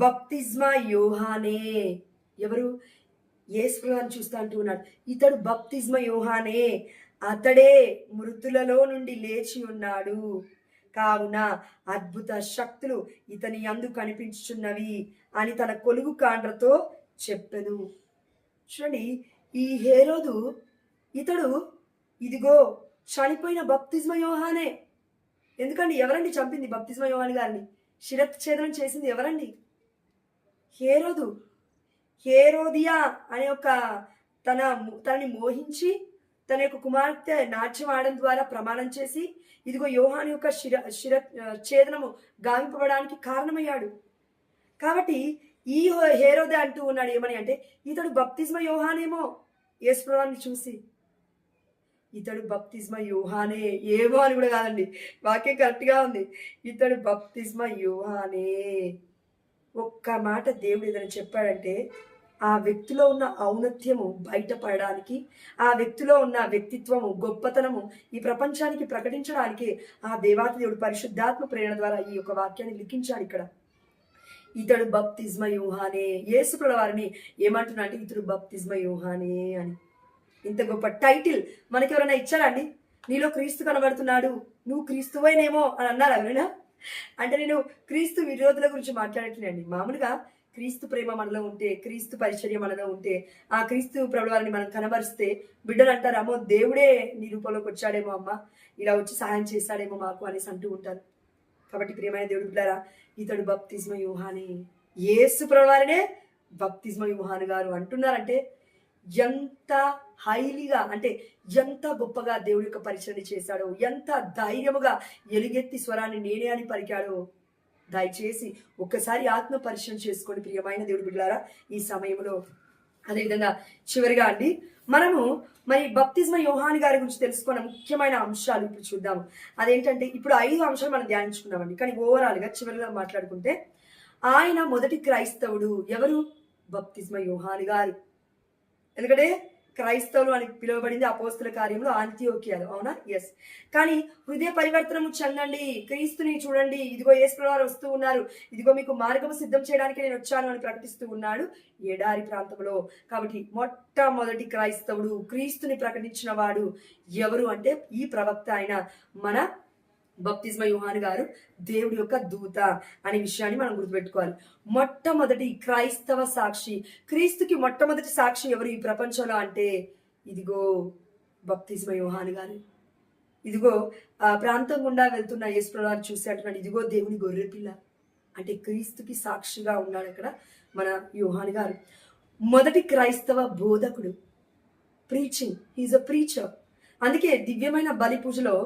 బప్తిస్మా యోహానే. ఎవరు? యేసు అని చూస్తా అంటూ ఉన్నాడు. ఇతడు బప్తిస్మా యోహానే, అతడే మృతులలో నుండి లేచి ఉన్నాడు, కావున అద్భుత శక్తులు ఇతని యందు కనిపించుచున్నవి అని తన కొలువు కాండ్రతో చెప్పెను. చూడండి, ఈ హేరోదు ఇతడు ఇదిగో చనిపోయిన బప్తిస్మా యోహానే. ఎందుకండి ఎవరండి చంపింది బప్తిస్మా యోహాన్ గారిని? శిరచ్ఛేదనం చేసింది ఎవరండి? హేరోదు. హేరోదియా అనే ఒక తనని మోహించి తన యొక్క కుమార్తె నాట్యం ఆడడం ద్వారా ప్రమాణం చేసి ఇదిగో యోహాను యొక్క ఛేదనము గావింపబడానికి కారణమయ్యాడు. కాబట్టి ఈ హేరోదే అంటూ ఉన్నాడు ఏమని అంటే, ఇతడు బప్తిస్మా యోహానేమో. యేసుప్రభువుని చూసి ఇతడు బప్తిస్మా యోహానే ఏమో అని కూడా కాదండి, వాక్యం కరెక్ట్గా ఉంది. ఇతడు బప్తిస్మా యోహానే. ఒక్క మాట దేవుడు ఏదైనా చెప్పాడంటే ఆ వ్యక్తిలో ఉన్న ఔన్నత్యము బయటపడడానికి, ఆ వ్యక్తిలో ఉన్న వ్యక్తిత్వము గొప్పతనము ఈ ప్రపంచానికి ప్రకటించడానికి ఆ దేవాతి దేవుడు పరిశుద్ధాత్మ ప్రేరణ ద్వారా ఈ యొక్క వాక్యాన్ని లిఖించాడు. ఇక్కడ ఇతడు బప్తిస్మా యోహానే. యేసుప్రభువు వారిని ఏమంటున్నా అంటే ఇతడు బప్తిస్మా యోహానే అని. ఇంత గొప్ప టైటిల్ మనకి ఎవరైనా ఇచ్చారా అండి? నీలో క్రీస్తు కనబడుతున్నాడు, నువ్వు క్రీస్తువేనేమో అని అన్నారు ఎవరైనా? అంటే నేను క్రీస్తు విరోధుల గురించి మాట్లాడట్లేండి. మామూలుగా క్రీస్తు ప్రేమ మనలో ఉంటే, క్రీస్తు పరిచర్య మనలో ఉంటే, ఆ క్రీస్తు ప్రభువారిని మనం కనబరిస్తే బిడ్డలు అంటారు, అమ్మో దేవుడే నీ రూపంలోకి వచ్చాడేమో, అమ్మ ఇలా వచ్చి సహాయం చేశాడేమో మాకు అనేసి అంటూ ఉంటారు. కాబట్టి ప్రియమైన దేవుడు బిడ్డలారా, ఇతడు బప్తిస్మా యోహానే. యేసు ప్రభువారినే బప్తిస్మా యోహాను గారు అంటున్నారంటే ఎంత హైలీగా, అంటే ఎంత గొప్పగా దేవుడి యొక్క పరిచయం చేశాడో, ఎంత ధైర్యముగా ఎలుగెత్తి స్వరాన్ని నేనే అని పలికాడో. దయచేసి ఒక్కసారి ఆత్మ పరిచయం చేసుకోండి ప్రియమైన దేవుడి బిడ్డలారా ఈ సమయంలో. అదేవిధంగా చివరిగా అండి మనము మరి బప్తిస్మా యోహాను గారి గురించి తెలుసుకున్న ముఖ్యమైన అంశాలు ఇప్పుడు చూద్దాము. అదేంటంటే ఇప్పుడు 5 అంశాలు మనం ధ్యానించుకున్నామండి, కానీ ఓవరాల్గా చివరిగా మాట్లాడుకుంటే ఆయన మొదటి క్రైస్తవుడు. ఎవరు? బప్తిస్మా యోహాను గారు. ఎందుకంటే క్రైస్తవులు అని పిలువబడింది అపోస్తుల కార్యంలో అంత్యోక్యాలో, అవునా? ఎస్. కానీ హృదయ పరివర్తనము చెందండి, క్రీస్తుని చూడండి, ఇదిగో యేసు వారు వస్తూ ఉన్నారు, ఇదిగో మీకు మార్గము సిద్ధం చేయడానికి నేను వచ్చాను అని ప్రకటిస్తూ ఉన్నాడు ఎడారి ప్రాంతంలో. కాబట్టి మొట్టమొదటి క్రైస్తవుడు, క్రీస్తుని ప్రకటించిన వాడు ఎవరు అంటే ఈ ప్రవక్త అయిన మన బప్తిస్మా యోహాను గారు దేవుడి యొక్క దూత అనే విషయాన్ని మనం గుర్తుపెట్టుకోవాలి. మొట్టమొదటి క్రైస్తవ సాక్షి, క్రీస్తుకి మొట్టమొదటి సాక్షి ఎవరు ఈ ప్రపంచంలో అంటే ఇదిగో బప్తిస్మా యోహాను గారు. ఇదిగో ఆ ప్రాంతం గుండా వెళ్తున్న యేసు ప్రభువుని చూసి అంటున్నాడు, ఇదిగో దేవుని గొర్రెపిల్ల. అంటే క్రీస్తుకి సాక్షిగా ఉన్నాడు అక్కడ మన యోహాను గారు. మొదటి క్రైస్తవ బోధకుడు, ప్రీచింగ్, హీఈస్ అ ప్రీచర్. అందుకే దివ్యమైన బలి పూజలో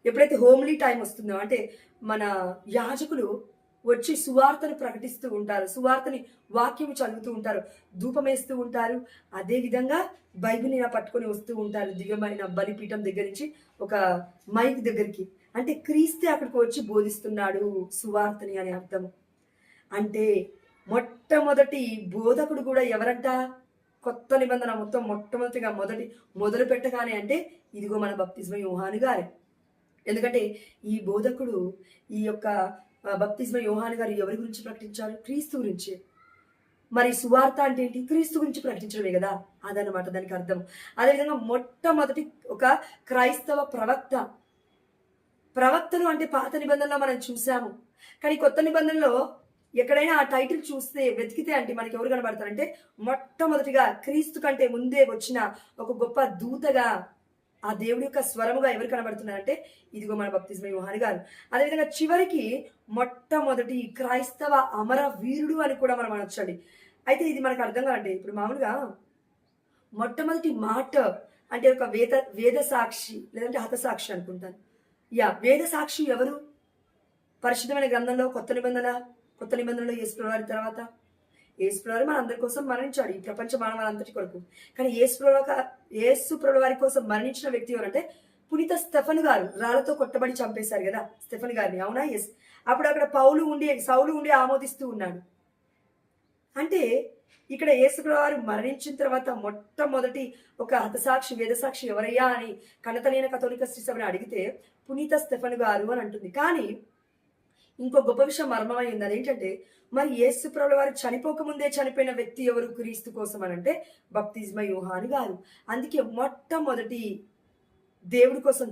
ఎప్పుడైతే హోమ్లీ టైం వస్తుందో, అంటే మన యాజకులు వచ్చి సువార్తను ప్రకటిస్తూ ఉంటారు, సువార్తని వాక్యము చదువుతూ ఉంటారు, ధూపం వేస్తూ ఉంటారు. అదే విధంగా బైబిల్ని పట్టుకొని వస్తూ ఉంటారు దివ్యమైన బలిపీఠం దగ్గర నుంచి ఒక మైక్ దగ్గరికి. అంటే క్రీస్తే అక్కడికి వచ్చి బోధిస్తున్నాడు సువార్తని అని అర్థం. అంటే మొట్టమొదటి బోధకుడు కూడా ఎవరంట? కొత్త నిబంధన మొత్తం మొట్టమొదటిగా మొదలు పెట్టగానే అంటే ఇదిగో మన బప్తిస్మా యోహాను గారే. ఎందుకంటే ఈ బోధకుడు, ఈ యొక్క బప్తిస్మా యోహాను గారు ఎవరి గురించి ప్రకటించారు? క్రీస్తు గురించి. మరి సువార్త అంటే ఏంటి? క్రీస్తు గురించి ప్రకటించడమే కదా, అదనమాట దానికి అర్థం. అదేవిధంగా మొట్టమొదటి ఒక క్రైస్తవ ప్రవక్తలు అంటే పాత నిబంధనలో మనం చూసాము, కానీ కొత్త నిబంధనలో ఎక్కడైనా ఆ టైటిల్ చూస్తే వెతికితే అంటే మనకి ఎవరు కనబడతారంటే మొట్టమొదటిగా క్రీస్తు కంటే ముందే వచ్చిన ఒక గొప్ప దూతగా, ఆ దేవుడి యొక్క స్వరముగా ఎవరు కనబడుతున్నారంటే ఇదిగో మన బప్తిస్మా యోహాను గారు. అదేవిధంగా చివరికి మొట్టమొదటి క్రైస్తవ అమర వీరుడు అని కూడా మనం అనొచ్చండి. అయితే ఇది మనకు అర్థం కాదండి. ఇప్పుడు మామూలుగా మొట్టమొదటి మాట అంటే ఒక వేద సాక్షి లేదంటే హతసాక్షి అనుకుంటాను. వేద సాక్షి ఎవరు? పరిశుద్ధమైన గ్రంథంలో కొత్త నిబంధనలో యేసు ప్రభువు తర్వాత యేసుప్రభు మన అందరి కోసం మరణించాడు, ఈ ప్రపంచ మానవాళంతటి కొరకు. కానీ యేసుప్రభు వారి కోసం మరణించిన వ్యక్తి ఎవరంటే పునీత స్టెఫన్ గారు. రాళ్లతో కొట్టబడి చంపేశారు కదా స్టెఫన్ గారిని, అవునా? ఎస్. అప్పుడు అక్కడ సౌలు ఉండి ఆమోదిస్తూ ఉన్నాడు. అంటే ఇక్కడ యేసుప్రభు వారు మరణించిన తర్వాత మొట్టమొదటి ఒక హతసాక్షి వేదసాక్షి ఎవరయ్యా అని కనతలైన కథోలిక శ్రీ సభని అడిగితే పునీత స్టెఫన్ గారు అని అంటుంది. కానీ ఇంకో గొప్ప విషయం మర్మమైంది. అదేంటంటే మరి యేసుప్రభు వారు చనిపోకముందే చనిపోయిన వ్యక్తి ఎవరు క్రీస్తు కోసం అని అంటే బప్తిస్మా యోహాను గారు. అందుకే మొట్టమొదటి దేవుడి కోసం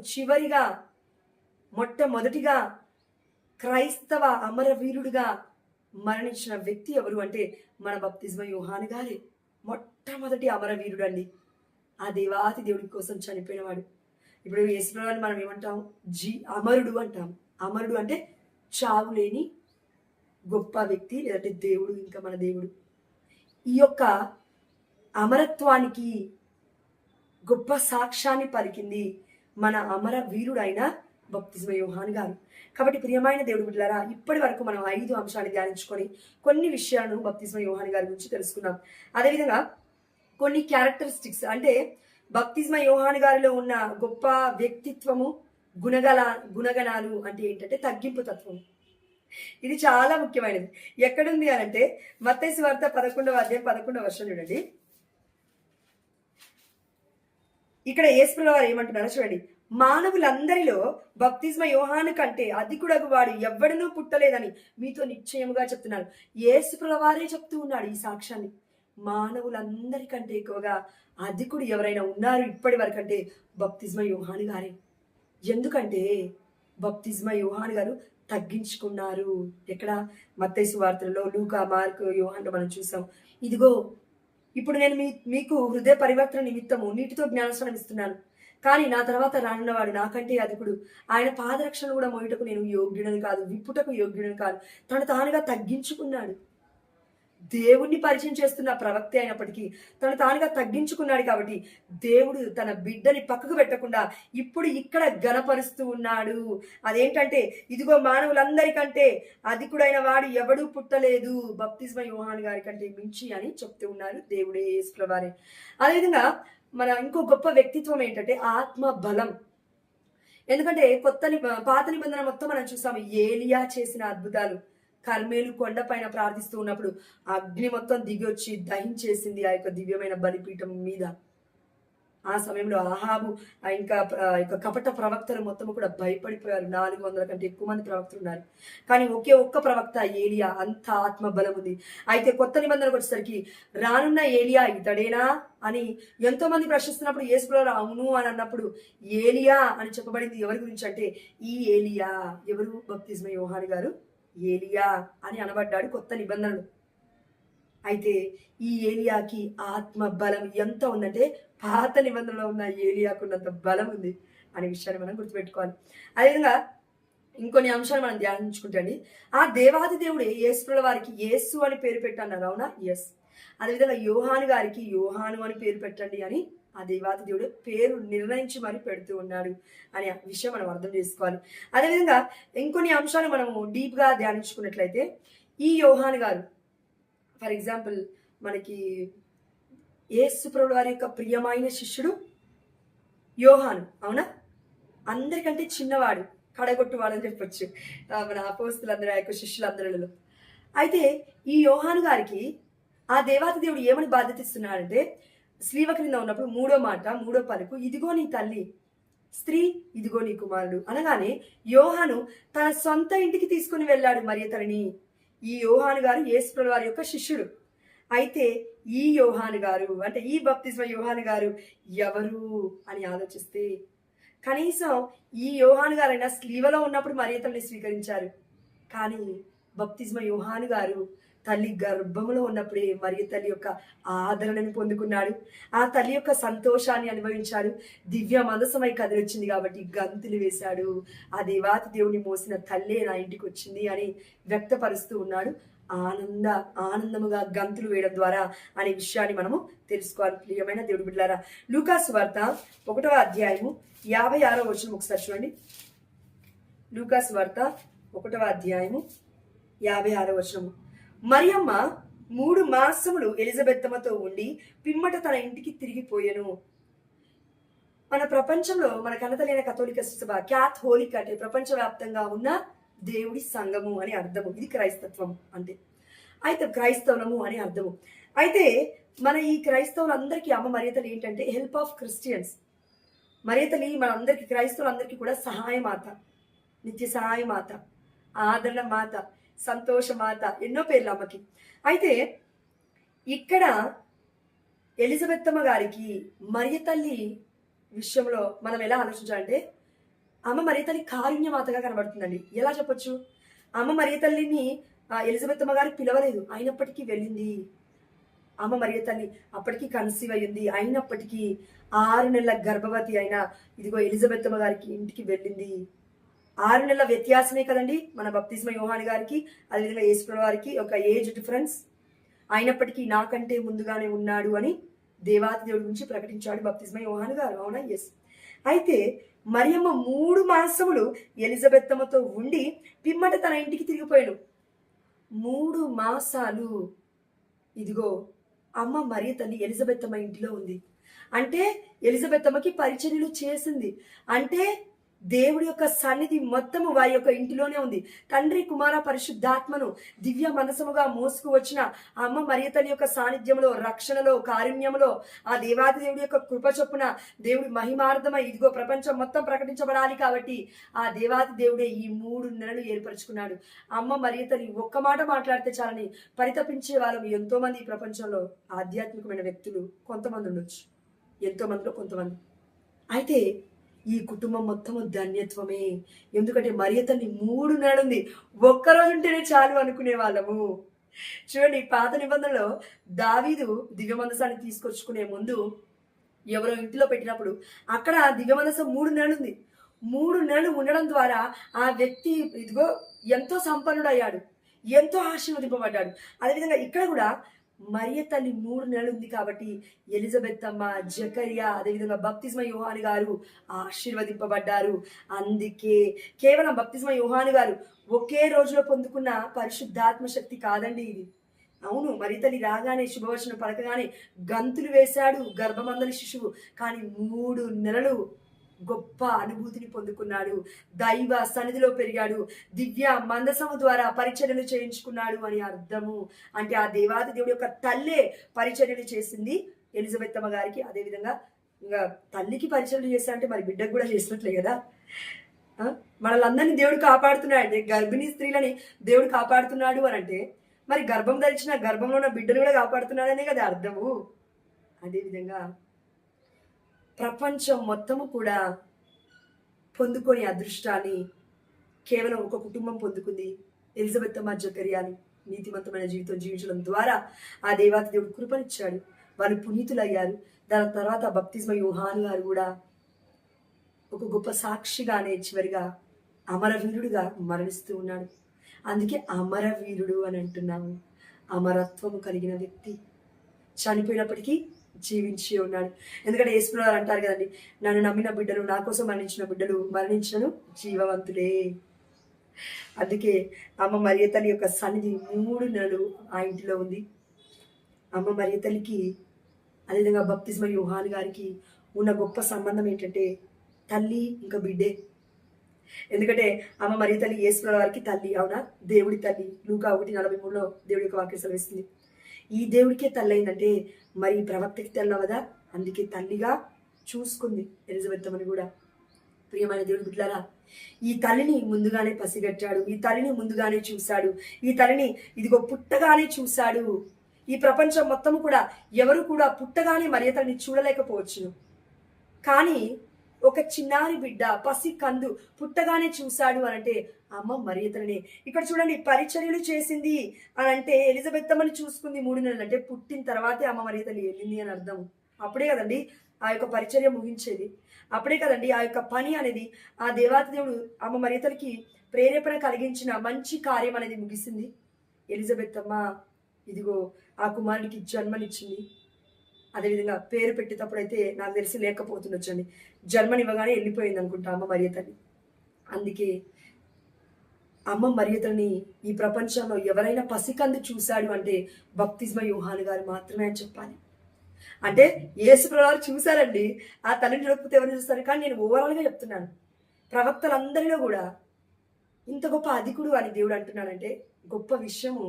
మొట్టమొదటిగా క్రైస్తవ అమరవీరుడిగా మరణించిన వ్యక్తి ఎవరు అంటే మన బప్తిస్మా యోహాను గారే. మొట్టమొదటి అమరవీరుడు అండి, ఆ దేవాతి దేవుడి కోసం చనిపోయినవాడు. ఇప్పుడు యేసుప్రభుని మనం ఏమంటాం? అమరుడు అంటాం. అమరుడు అంటే చావు లేని గొప్ప వ్యక్తి, లేదంటే దేవుడు, ఇంకా మన దేవుడు. ఈ యొక్క అమరత్వానికి గొప్ప సాక్ష్యాన్ని పలికింది మన అమర వీరుడైన బప్తిస్మా యోహాను గారు. కాబట్టి ప్రియమైన దేవుడు బిడ్డలారా, ఇప్పటి వరకు మనం 5 అంశాలు ధ్యానించుకొని కొన్ని విషయాలను బప్తిస్మా యోహాను గారి గురించి తెలుసుకున్నాం. అదేవిధంగా కొన్ని క్యారెక్టరిస్టిక్స్, అంటే బప్తిస్మా యోహాను గారిలో ఉన్న గొప్ప వ్యక్తిత్వము, గుణగణాలు అంటే ఏంటంటే తగ్గింపు తత్వం. ఇది చాలా ముఖ్యమైనది. ఎక్కడుంది అని అంటే మత్తయి సువార్త 11వ అధ్యాయం 11వ వచనం చూడండి. ఇక్కడ యేసుప్రభు వారు ఏమంటున్నారో చూడండి. మానవులందరిలో బప్తిస్మా యోహాను కంటే అధికుడగు వాడు ఎవ్వడనూ పుట్టలేదని మీతో నిశ్చయముగా చెప్తున్నాను. యేసుప్రభు వారే చెప్తూ ఉన్నాడు ఈ సాక్ష్యాన్ని. మానవులందరికంటే ఎక్కువగా అధికుడు ఎవరైనా ఉన్నారు ఇప్పటి వరకు అంటే బప్తిస్మా యోహాను గారే. ఎందుకంటే బప్తిస్మా యోహాను గారు తగ్గించుకున్నారు. ఎక్కడ? మత్తయి సువార్తలలో, లూకా, మార్కు, యోహాను మనం చూసాం. ఇదిగో ఇప్పుడు నేను మీకు హృదయ పరివర్తన నిమిత్తము నీటితో జ్ఞానస్నానం ఇస్తున్నాను, కానీ నా తర్వాత రానున్నవాడు నాకంటే అధికుడు, ఆయన పాదరక్షణ కూడా మోయుటకు నేను యోగ్యుడని కాదు, విప్పుటకు యోగ్యుడని కాదు. తను తానుగా తగ్గించుకున్నాడు. దేవుణ్ణి పరిచయం చేస్తున్న ప్రవక్త అయినప్పటికీ తను తానుగా తగ్గించుకున్నాడు. కాబట్టి దేవుడు తన బిడ్డని పక్కకు పెట్టకుండా ఇప్పుడు ఇక్కడ గణపరుస్తూ ఉన్నాడు. అదేంటంటే ఇదిగో మానవులందరికంటే అధికుడైన వాడు ఎవడూ పుట్టలేదు బప్తిస్మా యోహాను గారి కంటే మించి అని చెప్తూ ఉన్నారు దేవుడే యేసుప్రభు వారే. అదేవిధంగా మన ఇంకో గొప్ప వ్యక్తిత్వం ఏంటంటే ఆత్మ బలం. ఎందుకంటే పాత నిబంధన మొత్తం మనం చూసాము. ఏలియా చేసిన అద్భుతాలు, కర్మేలు కొండ పైన ప్రార్థిస్తూ ఉన్నప్పుడు అగ్ని మొత్తం దిగి వచ్చి దహించేసింది ఆ యొక్క దివ్యమైన బలిపీఠం మీద. ఆ సమయంలో అహాబు ఇంకా కపట ప్రవక్తలు మొత్తం కూడా భయపడిపోయారు. 400 కంటే ఎక్కువ మంది ప్రవక్తలు ఉన్నారు, కానీ ఒక్క ప్రవక్త ఏలియా. అంత ఆత్మ బలం ఉంది. అయితే కొత్త నిబంధనకు వచ్చేసరికి రానున్న ఏలియా ఇతడేనా అని ఎంతో మంది ప్రశ్నిస్తున్నప్పుడు యేసుప్రభు అవును అని అన్నప్పుడు ఏలియా అని చెప్పబడింది. ఎవరి గురించి అంటే ఈ ఏలియా. ఎవరు? బప్తిస్మా యోహాను గారు ఏలియా అని అనబడ్డాడు కొత్త నిబంధనలు. అయితే ఈ ఏలియాకి ఆత్మ బలం ఎంత ఉందంటే పాత నిబంధనలో ఉన్న ఏలియాకు ఉన్నంత బలం ఉంది అనే విషయాన్ని మనం గుర్తుపెట్టుకోవాలి. అదేవిధంగా ఇంకొన్ని అంశాలు మనం ధ్యానించుకుంటే అండి, ఆ దేవాది దేవుడే యేసుప్రభు వారికి యేసు అని పేరు పెట్టన్నారు, అవునా? ఎస్. అదేవిధంగా యోహాను గారికి యోహాను అని పేరు పెట్టండి అని ఆ దేవాది దేవుడు పేరు నిర్ణయించి మరి పెడుతూ ఉన్నాడు అనే విషయం మనం అర్థం చేసుకోవాలి. అదేవిధంగా ఇంకొన్ని అంశాలు మనము డీప్గా ధ్యానించుకున్నట్లయితే ఈ యోహాను గారు, ఫర్ ఎగ్జాంపుల్ మనకి యేసుప్రభు వారి యొక్క ప్రియమైన శిష్యుడు యోహాను, అవునా? అందరికంటే చిన్నవాడు, కడగొట్టువాడు అని చెప్పొచ్చు మన అపోస్తులందరూ, ఆ యొక్క శిష్యులందరిలో. అయితే ఈ యోహాను గారికి ఆ దేవాతి దేవుడు ఏమని బాధ్యత ఇస్తున్నాడంటే స్లీవ క్రింద ఉన్నప్పుడు మూడో పలుకు ఇదిగో నీ తల్లి, స్త్రీ ఇదిగో నీ కుమారుడు అనగానే యోహాను తన సొంత ఇంటికి తీసుకుని వెళ్ళాడు మరియతని. ఈ యోహాను గారు యేసుప్రభు వారి యొక్క శిష్యుడు. అయితే ఈ యోహాను గారు అంటే ఈ బప్తిస్మా యోహాను గారు ఎవరు అని ఆలోచిస్తే కనీసం ఈ యోహాను గారైనా స్లీవలో ఉన్నప్పుడు మరియతల్ని స్వీకరించారు. కానీ బప్తిస్మా యోహాను గారు తల్లి గర్భంలో ఉన్నప్పుడే మరియ తల్లి యొక్క ఆదరణను పొందుకున్నాడు. ఆ తల్లి యొక్క సంతోషాన్ని అనుభవించాడు. దివ్య మనసమై కదిలొచ్చింది కాబట్టి గంతులు వేశాడు. ఆ దేవాతి దేవుని మోసిన తల్లే నా ఇంటికి వచ్చింది అని వ్యక్తపరుస్తూ ఉన్నాడు. ఆనందముగా గంతులు వేయడం ద్వారా అనే విషయాన్ని మనము తెలుసుకోవాలి. ప్రియమైన దేవుడి బిడ్డలారా, లూకా సువార్త 1వ అధ్యాయము 56వ వచనం ఒకసారి చూడండి. లూకా సువార్త 1వ అధ్యాయము 56వ వచనము. మరియమ్మ 3 మాసములు ఎలిజబెత్తమ్మతో ఉండి పిమ్మట తన ఇంటికి తిరిగిపోయెను. మన ప్రపంచంలో మన కన్నతలైన కథోలిక సభ క్యాథోలిక్ అంటే ప్రపంచవ్యాప్తంగా ఉన్న దేవుడి సంఘము అని అర్థము. ఇది క్రైస్తత్వం అంటే. అయితే క్రైస్తవము అని అర్థము. అయితే మన ఈ క్రైస్తవులందరికీ అమ్మ మరియ తల్లి ఏంటంటే హెల్ప్ ఆఫ్ క్రిస్టియన్స్. మరియ తల్లి మనందరికీ క్రైస్తవులందరికీ కూడా సహాయ మాత, నిత్య సహాయ మాత, ఆదరణ మాత, సంతోష మాత, ఎన్నో పేర్లు అమ్మకి. అయితే ఇక్కడ ఎలిజబెత్తమ్మ గారికి మరియ తల్లి విషయంలో మనం ఎలా ఆలోచించాలంటే అమ్మ మరియ తల్లి కారుణ్యమాతగా కనబడుతుందండి. ఎలా చెప్పొచ్చు? అమ్మ మరియ తల్లిని ఎలిజబెత్తమ్మ గారు పిలవలేదు, అయినప్పటికీ వెళ్ళింది. అమ్మ మరియ తల్లి అప్పటికి కన్సీవ్ అయ్యింది, అయినప్పటికీ 6 నెలల గర్భవతి అయిన ఇదిగో ఎలిజబెత్తమ్మ గారికి ఇంటికి వెళ్ళింది. 6 నెలల వ్యత్యాసమే కదండి మన బప్తిస్మ యోహాను గారికి, అదేవిధంగా యేసు వారికి ఒక ఏజ్ డిఫరెన్స్. అయినప్పటికీ నాకంటే ముందుగానే ఉన్నాడు అని దేవాతి దేవుడి గురించి ప్రకటించాడు బప్తిస్మ యోహాను గారు. అవునా? ఎస్. అయితే మరియమ్మ 3 మాసములు ఎలిజబెత్తమ్మతో ఉండి పిమ్మట తన ఇంటికి తిరిగిపోయాను. 3 మాసాలు ఇదిగో అమ్మ మరియ తల్లి ఎలిజబెత్తమ్మ ఇంటిలో ఉంది. అంటే ఎలిజబెత్తమ్మకి పరిచర్యలు చేసింది. అంటే దేవుడి యొక్క సన్నిధి మొత్తము వారి యొక్క ఇంటిలోనే ఉంది. తండ్రి కుమార పరిశుద్ధాత్మను దివ్య మనసముగా మోసుకు వచ్చిన అమ్మ మరియ తల్లి యొక్క సాన్నిధ్యంలో, రక్షణలో, కారుణ్యంలో ఆ దేవాది దేవుడి యొక్క కృప చొప్పున దేవుడి మహిమార్థమై ఇదిగో ప్రపంచం మొత్తం ప్రకటించబడాలి కాబట్టి ఆ దేవాది దేవుడే ఈ 3 నెలలు ఏర్పరచుకున్నాడు. అమ్మ మరియ తల్లి ఒక్క మాట మాట్లాడితే చాలని పరితపించే వాళ్ళం ఎంతో మంది ఈ ప్రపంచంలో ఆధ్యాత్మికమైన వ్యక్తులు కొంతమంది ఉండొచ్చు, ఎంతో మందిలో కొంతమంది. అయితే ఈ కుటుంబం మొత్తము ధన్యత్వమే. ఎందుకంటే మరియ తల్లి 3 నెలలు ఉంది. ఒక్కరోజు ఉంటేనే చాలు అనుకునే వాళ్ళము. చూడండి, పాత నిబంధనలో దావీదు దివ్య మందసాన్ని తీసుకొచ్చుకునే ముందు ఎవరో ఇంటిలో పెట్టినప్పుడు అక్కడ దివ్య మందసం 3 నెలలు ఉంది. 3 నెలలు ఉండడం ద్వారా ఆ వ్యక్తి ఇదిగో ఎంతో సంపన్నుడయ్యాడు, ఎంతో ఆశీర్వదింపబడ్డాడు. అదేవిధంగా ఇక్కడ కూడా మరియ తల్లి 3 నెలలు ఉంది కాబట్టి ఎలిజబెత్తమ్మ, జకరియా, అదేవిధంగా బప్తిస్మ యోహాను గారు ఆశీర్వదింపబడ్డారు. అందుకే కేవలం బప్తిస్మ యోహాను గారు ఒకే రోజులో పొందుకున్న పరిశుద్ధాత్మ శక్తి కాదండి ఇది. అవును, మరియ తల్లి రాగానే శుభవచనం పలకగానే గంతులు వేశాడు గర్భమందలి శిశువు. కానీ 3 నెలలు గొప్ప అనుభూతిని పొందుకున్నాడు, దైవ సన్నిధిలో పెరిగాడు, దివ్య మందసము ద్వారా పరిచర్యలు చేయించుకున్నాడు అని అర్థము. అంటే ఆ దేవాది దేవుడి యొక్క తల్లే పరిచర్యలు చేసింది ఎలిజబెత్తమ్మ గారికి. అదేవిధంగా ఇంకా తల్లికి పరిచర్యలు చేస్తా అంటే మరి బిడ్డకు కూడా చేసినట్లే కదా. మనల్ని దేవుడు కాపాడుతున్నాడు, గర్భిణీ స్త్రీలని దేవుడు కాపాడుతున్నాడు అని అంటే మరి గర్భం ధరించిన గర్భంలో ఉన్న బిడ్డను కూడా కాపాడుతున్నాడనే కదా అర్థము. అదేవిధంగా ప్రపంచం మొత్తము కూడా పొందుకొని అదృష్టాన్ని కేవలం ఒక కుటుంబం పొందుకుంది. ఎలిజబెత్తమ్మ, జకరియాని నీతిమంతమైన జీవితం జీవించడం ద్వారా ఆ దేవాతి దేవుడు కృపనిచ్చాడు, వాళ్ళు పునీతులయ్యారు. దాని తర్వాత బప్తిస్మ యోహాను గారు కూడా ఒక గొప్ప సాక్షిగానే చివరిగా అమరవీరుడుగా మరణిస్తూ ఉన్నాడు. అందుకే అమరవీరుడు అని అంటున్నాము. అమరత్వము కలిగిన వ్యక్తి చనిపోయినప్పటికీ జీవించి ఉన్నాడు. ఎందుకంటే యేసుప్రభువు అంటారు కదండి, నన్ను నమ్మిన బిడ్డలు, నా కోసం మరణించిన బిడ్డలు మరణించను జీవవంతులే. అందుకే అమ్మ మరియ తల్లి యొక్క సన్నిధి 3 నెలలు ఆ ఇంటిలో ఉంది. అమ్మ మరియ తల్లికి అదేవిధంగా బప్తిస్మ యోహాను గారికి ఉన్న గొప్ప సంబంధం ఏంటంటే తల్లి ఇంకా బిడ్డే. ఎందుకంటే అమ్మ మరియ తల్లి యేసుప్రభువు వారికి తల్లి, అవునా, దేవుడి తల్లి. లూకా 1:43 దేవుడి యొక్క వాక్యం సెలవిస్తుంది. ఈ దేవుడికే తల్లి అయిందంటే మరి ప్రవక్తకి తెల్లవదా? అందుకే తల్లిగా చూసుకుంది ఎలిజబెత్తమ్మని కూడా. ప్రియమైన దేవుడి బిడ్డలారా, ఈ తల్లిని ముందుగానే పసిగట్టాడు, ఈ తల్లిని ముందుగానే చూశాడు, ఈ తల్లిని ఇదిగో పుట్టగానే చూశాడు. ఈ ప్రపంచం మొత్తం కూడా ఎవరు కూడా పుట్టగానే మరియ తల్లిని చూడలేకపోవచ్చును, కానీ ఒక చిన్నారి బిడ్డ పసి కందు పుట్టగానే చూశాడు అని అంటే అమ్మ మరియ తల్లినే. ఇక్కడ చూడండి, పరిచర్యలు చేసింది అని అంటే ఎలిజబెత్తమ్మని చూసుకుంది 3 నెలలు అంటే పుట్టిన తర్వాతే అమ్మ మరియ తల్లి వెళ్ళింది అని అర్థం. అప్పుడే కదండి ఆ యొక్క పరిచర్య ముగించేది, అప్పుడే కదండి ఆ యొక్క పని అనేది ఆ దేవాతి దేవుడు అమ్మ మరియ తల్లికి ప్రేరేపణ కలిగించిన మంచి కార్యం అనేది ముగిసింది. ఎలిజబెత్తమ్మ ఇదిగో ఆ కుమారుడికి జన్మనిచ్చింది. అదేవిధంగా పేరు పెట్టేటప్పుడు అయితే నాకు తెలిసి లేకపోతుండొచ్చండి, జన్మనివ్వగానే వెళ్ళిపోయింది అనుకుంటా అమ్మ మరియ తల్లి. అందుకే అమ్మ మరియతని ఈ ప్రపంచంలో ఎవరైనా పసికందు చూశాడు అంటే బప్తిస్మ యోహాను గారు మాత్రమే అని చెప్పాలి. అంటే యేసు ప్రభువారు చూశారండి, ఆ తల్లిని నొప్పితే ఎవరు చూస్తారు? కానీ నేను ఓవరాల్గా చెప్తున్నాను, ప్రవక్తలందరిలో కూడా ఇంత గొప్ప అధికుడు అని దేవుడు అంటున్నాడంటే గొప్ప విషయము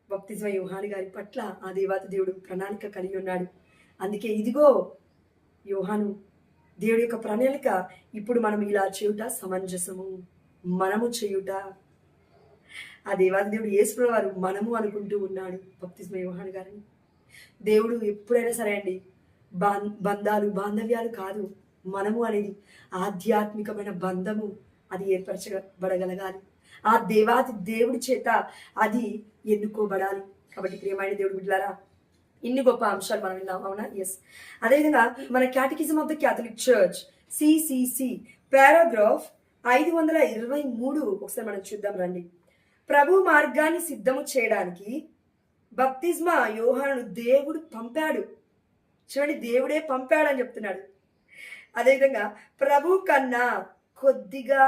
బప్తిస్మ యోహాను గారి పట్ల ఆ దేవాతి దేవుడు ప్రణాళిక కలిగి ఉన్నాడు. అందుకే ఇదిగో యోహాను, దేవుడి యొక్క ప్రణాళిక ఇప్పుడు మనం ఇలా చేయుట సమంజసము, మనము చేయుట. ఆ దేవాది దేవుడు యేసు వారు మనము అనుకుంటూ ఉన్నాడు బప్తిస్మ యోహాను గారిని. దేవుడు ఎప్పుడైనా సరే అండి, బంధాలు బాంధవ్యాలు కాదు, మనము అనేది ఆధ్యాత్మికమైన బంధము, అది ఏర్పరచబడగలగాలి. ఆ దేవాది దేవుడి చేత అది ఎన్నుకోబడాలి. కాబట్టి ప్రియమైన దేవుడు బిడ్డలారా, ఇన్ని గొప్ప అంశాలు మనం విన్నాం, అవునా? ఎస్. అదేవిధంగా మన catechism of the Catholic church CCC paragraph 523 ఒకసారి మనం చూద్దాం రండి. ప్రభు మార్గాన్ని సిద్ధము చేయడానికి బప్తిస్మ యోహాను దేవుడు పంపాడు. చూడండి, దేవుడే పంపాడని చెప్తున్నాడు. అదేవిధంగా ప్రభు కన్నా కొద్దిగా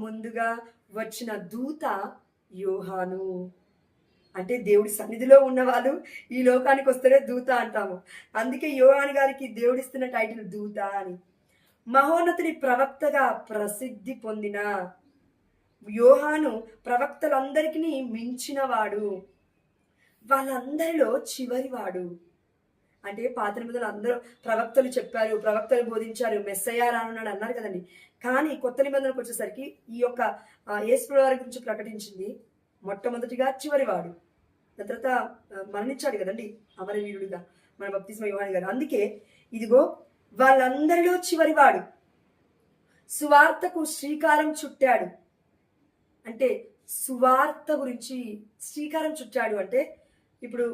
ముందుగా వచ్చిన దూత యోహాను. అంటే దేవుడి సన్నిధిలో ఉన్నవాళ్ళు ఈ లోకానికి వస్తేనే దూత అంటాము. అందుకే యోహాను గారికి దేవుడిస్తున్న టైటిల్ దూత అని. మహోన్నతుని ప్రవక్తగా ప్రసిద్ధి పొందిన యోహాను ప్రవక్తలందరికీ మించినవాడు, వాళ్ళందరిలో చివరివాడు. అంటే పాత నిబంధనలు అందరూ ప్రవక్తలు చెప్పారు, ప్రవక్తలు బోధించారు, మెస్సయ్య రానున్నాడు అన్నారు కదండి. కానీ కొత్త నిబంధనకు వచ్చేసరికి ఈ యొక్క యేసు వారి గురించి ప్రకటించింది మొట్టమొదటిగా చివరివాడు. దాని తర్వాత మరణించాడు కదండి అమరవీరుడిగా మన బప్తిస్మ యోహాను గారు. అందుకే ఇదిగో వాళ్ళందరిలో చివరివాడు, సువార్తకు శ్రీకారం చుట్టాడు. అంటే సువార్త గురించి శ్రీకారం చుట్టాడు అంటే ఇప్పుడు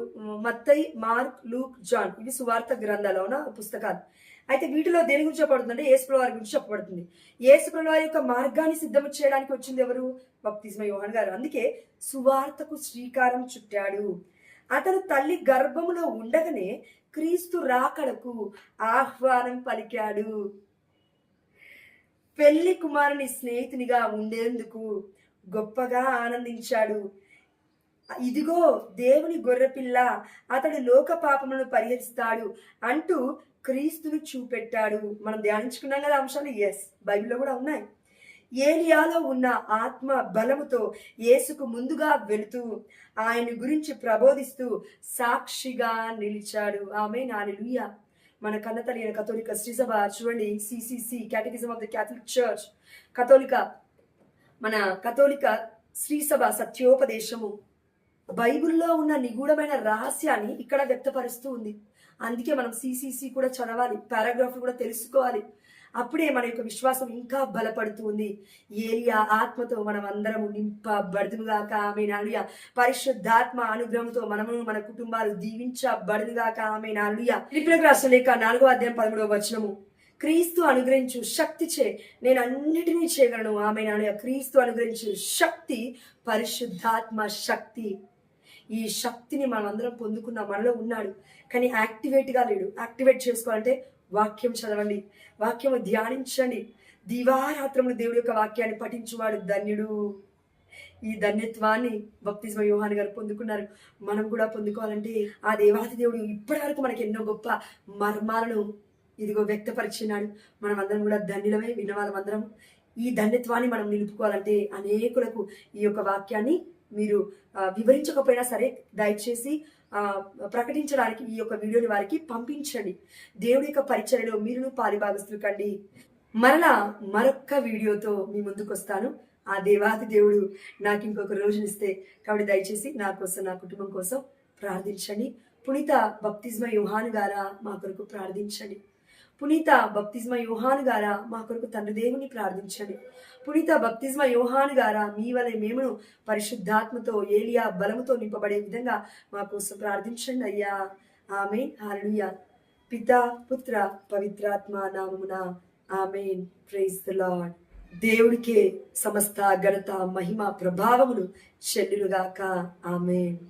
మత్తయి, మార్క్, లూక్, జాన్ ఇవి సువార్త గ్రంథాలు, అవునా, పుస్తకాలు. అయితే వీటిలో దేని గురించి చెప్పబడుతుందంటే యేసుప్రభువు వారి గురించి చెప్పబడుతుంది. యేసుప్రభువు వారి యొక్క మార్గాన్ని సిద్ధం చేయడానికి వచ్చింది ఎవరు? బప్తిస్మ యోహాను గారు. అందుకే సువార్తకు శ్రీకారం చుట్టాడు. అతను తల్లి గర్భములో ఉండగానే క్రీస్తు రాకడకు ఆహ్వానం పలికాడు. పెళ్లి కుమారుని స్నేహితునిగా ఉండేందుకు గొప్పగా ఆనందించాడు. ఇదిగో దేవుని గొర్రెపిల్ల, అతడు లోక పాపములను పరిహరిస్తాడు అంటూ క్రీస్తును చూపెట్టాడు. మనం ధ్యానించుకున్నాం కదా అంశాలు. ఎస్, బైబిల్లో కూడా ఉన్నాయి. ఏలియాలో ఉన్న ఆత్మ బలముతో యేసుకు ముందుగా వెళుతూ ఆయన గురించి ప్రబోధిస్తూ సాక్షిగా నిలిచాడు. ఆమేన్, హల్లెలూయా. మన కన్నతల్లి అయిన కథోలిక శ్రీసభ చూడండి, CCC catechism of the Catholic church, మన కథోలిక శ్రీసభ సత్యోపదేశము బైబిల్లో ఉన్న నిగూఢమైన రహస్యాన్ని ఇక్కడ వ్యక్తపరుస్తూ ఉంది. అందుకే మనం సిసిసి కూడా చదవాలి, పారాగ్రాఫ్ కూడా తెలుసుకోవాలి. అప్పుడే మన యొక్క విశ్వాసం ఇంకా బలపడుతుంది. ఏలియా ఆత్మతో మనం అందరము నింపబడుదునుగాక. ఆమేన్, హల్లెలూయా. పరిశుద్ధాత్మ అనుగ్రహంతో మనము మన కుటుంబాలు దీవించబడునుగాక. ఆమేన్, హల్లెలూయా. ఫిలిప్పీయులకు రాసిన లేఖ 4వ అధ్యాయం 13వ వచనము, క్రీస్తు అనుగ్రహించు శక్తిచే నేను అన్నిటినీ చేయగలను. ఆమేన్, హల్లెలూయా. క్రీస్తు అనుగ్రహించు శక్తి పరిశుద్ధాత్మ శక్తి. ఈ శక్తిని మనం అందరం పొందుకున్న మనలో ఉన్నాడు, కానీ యాక్టివేట్గా లేడు. యాక్టివేట్ చేసుకోవాలంటే వాక్యం చదవండి, వాక్యము ధ్యానించండి. దివారాత్రములు దేవుడి యొక్క వాక్యాన్ని పఠించువాడు ధన్యుడు. ఈ ధన్యత్వాన్ని బప్తిస్మ యోహాను గారు పొందుకున్నారు. మనం కూడా పొందుకోవాలంటే ఆ దేవాది దేవుడు ఇప్పటి వరకు మనకి ఎన్నో గొప్ప మర్మాలను ఇదిగో వ్యక్తపరిచినాడు. మనం అందరం కూడా ధన్యులమే, విన్నవాళ్ళం అందరం. ఈ ధన్యత్వాన్ని మనం నిలుపుకోవాలంటే అనేకులకు ఈ యొక్క వాక్యాన్ని మీరు వివరించకపోయినా సరే దయచేసి ప్రకటించడానికి ఈ యొక్క వీడియోని వారికి పంపించండి. దేవుడి యొక్క పరిచర్యలో మీరును పాలిభాగస్తులు కండి. మరలా మరొక్క వీడియోతో మీ ముందుకు వస్తాను. ఆ దేవాది దేవుడు నాకు ఇంకొక రోజునిస్తే, కాబట్టి దయచేసి నా కోసం, నా కుటుంబం కోసం ప్రార్థించండి. పునీత బప్తిస్మ యోహాను గారా మా కొరకు ప్రార్థించండి. పునీత బప్తిస్మ యోహాను గారా మా కొరకు తండ్రి దేవుని ప్రార్థించండి. పునీత బప్తిస్మ యోహాను గారా మీ వలె మేమును పరిశుద్ధాత్మతో ఏలియా బలముతో నింపబడే విధంగా మా కోసం ప్రార్థించండి అయ్యా. ఆమేన్, హల్లెలూయా. పితా, పుత్ర, పవిత్రాత్మ నామమున ఆమేన్. Praise the lord. దేవుడికే సమస్త ఘనత, మహిమ, ప్రభావములు చెల్లునుగాక. ఆమేన్.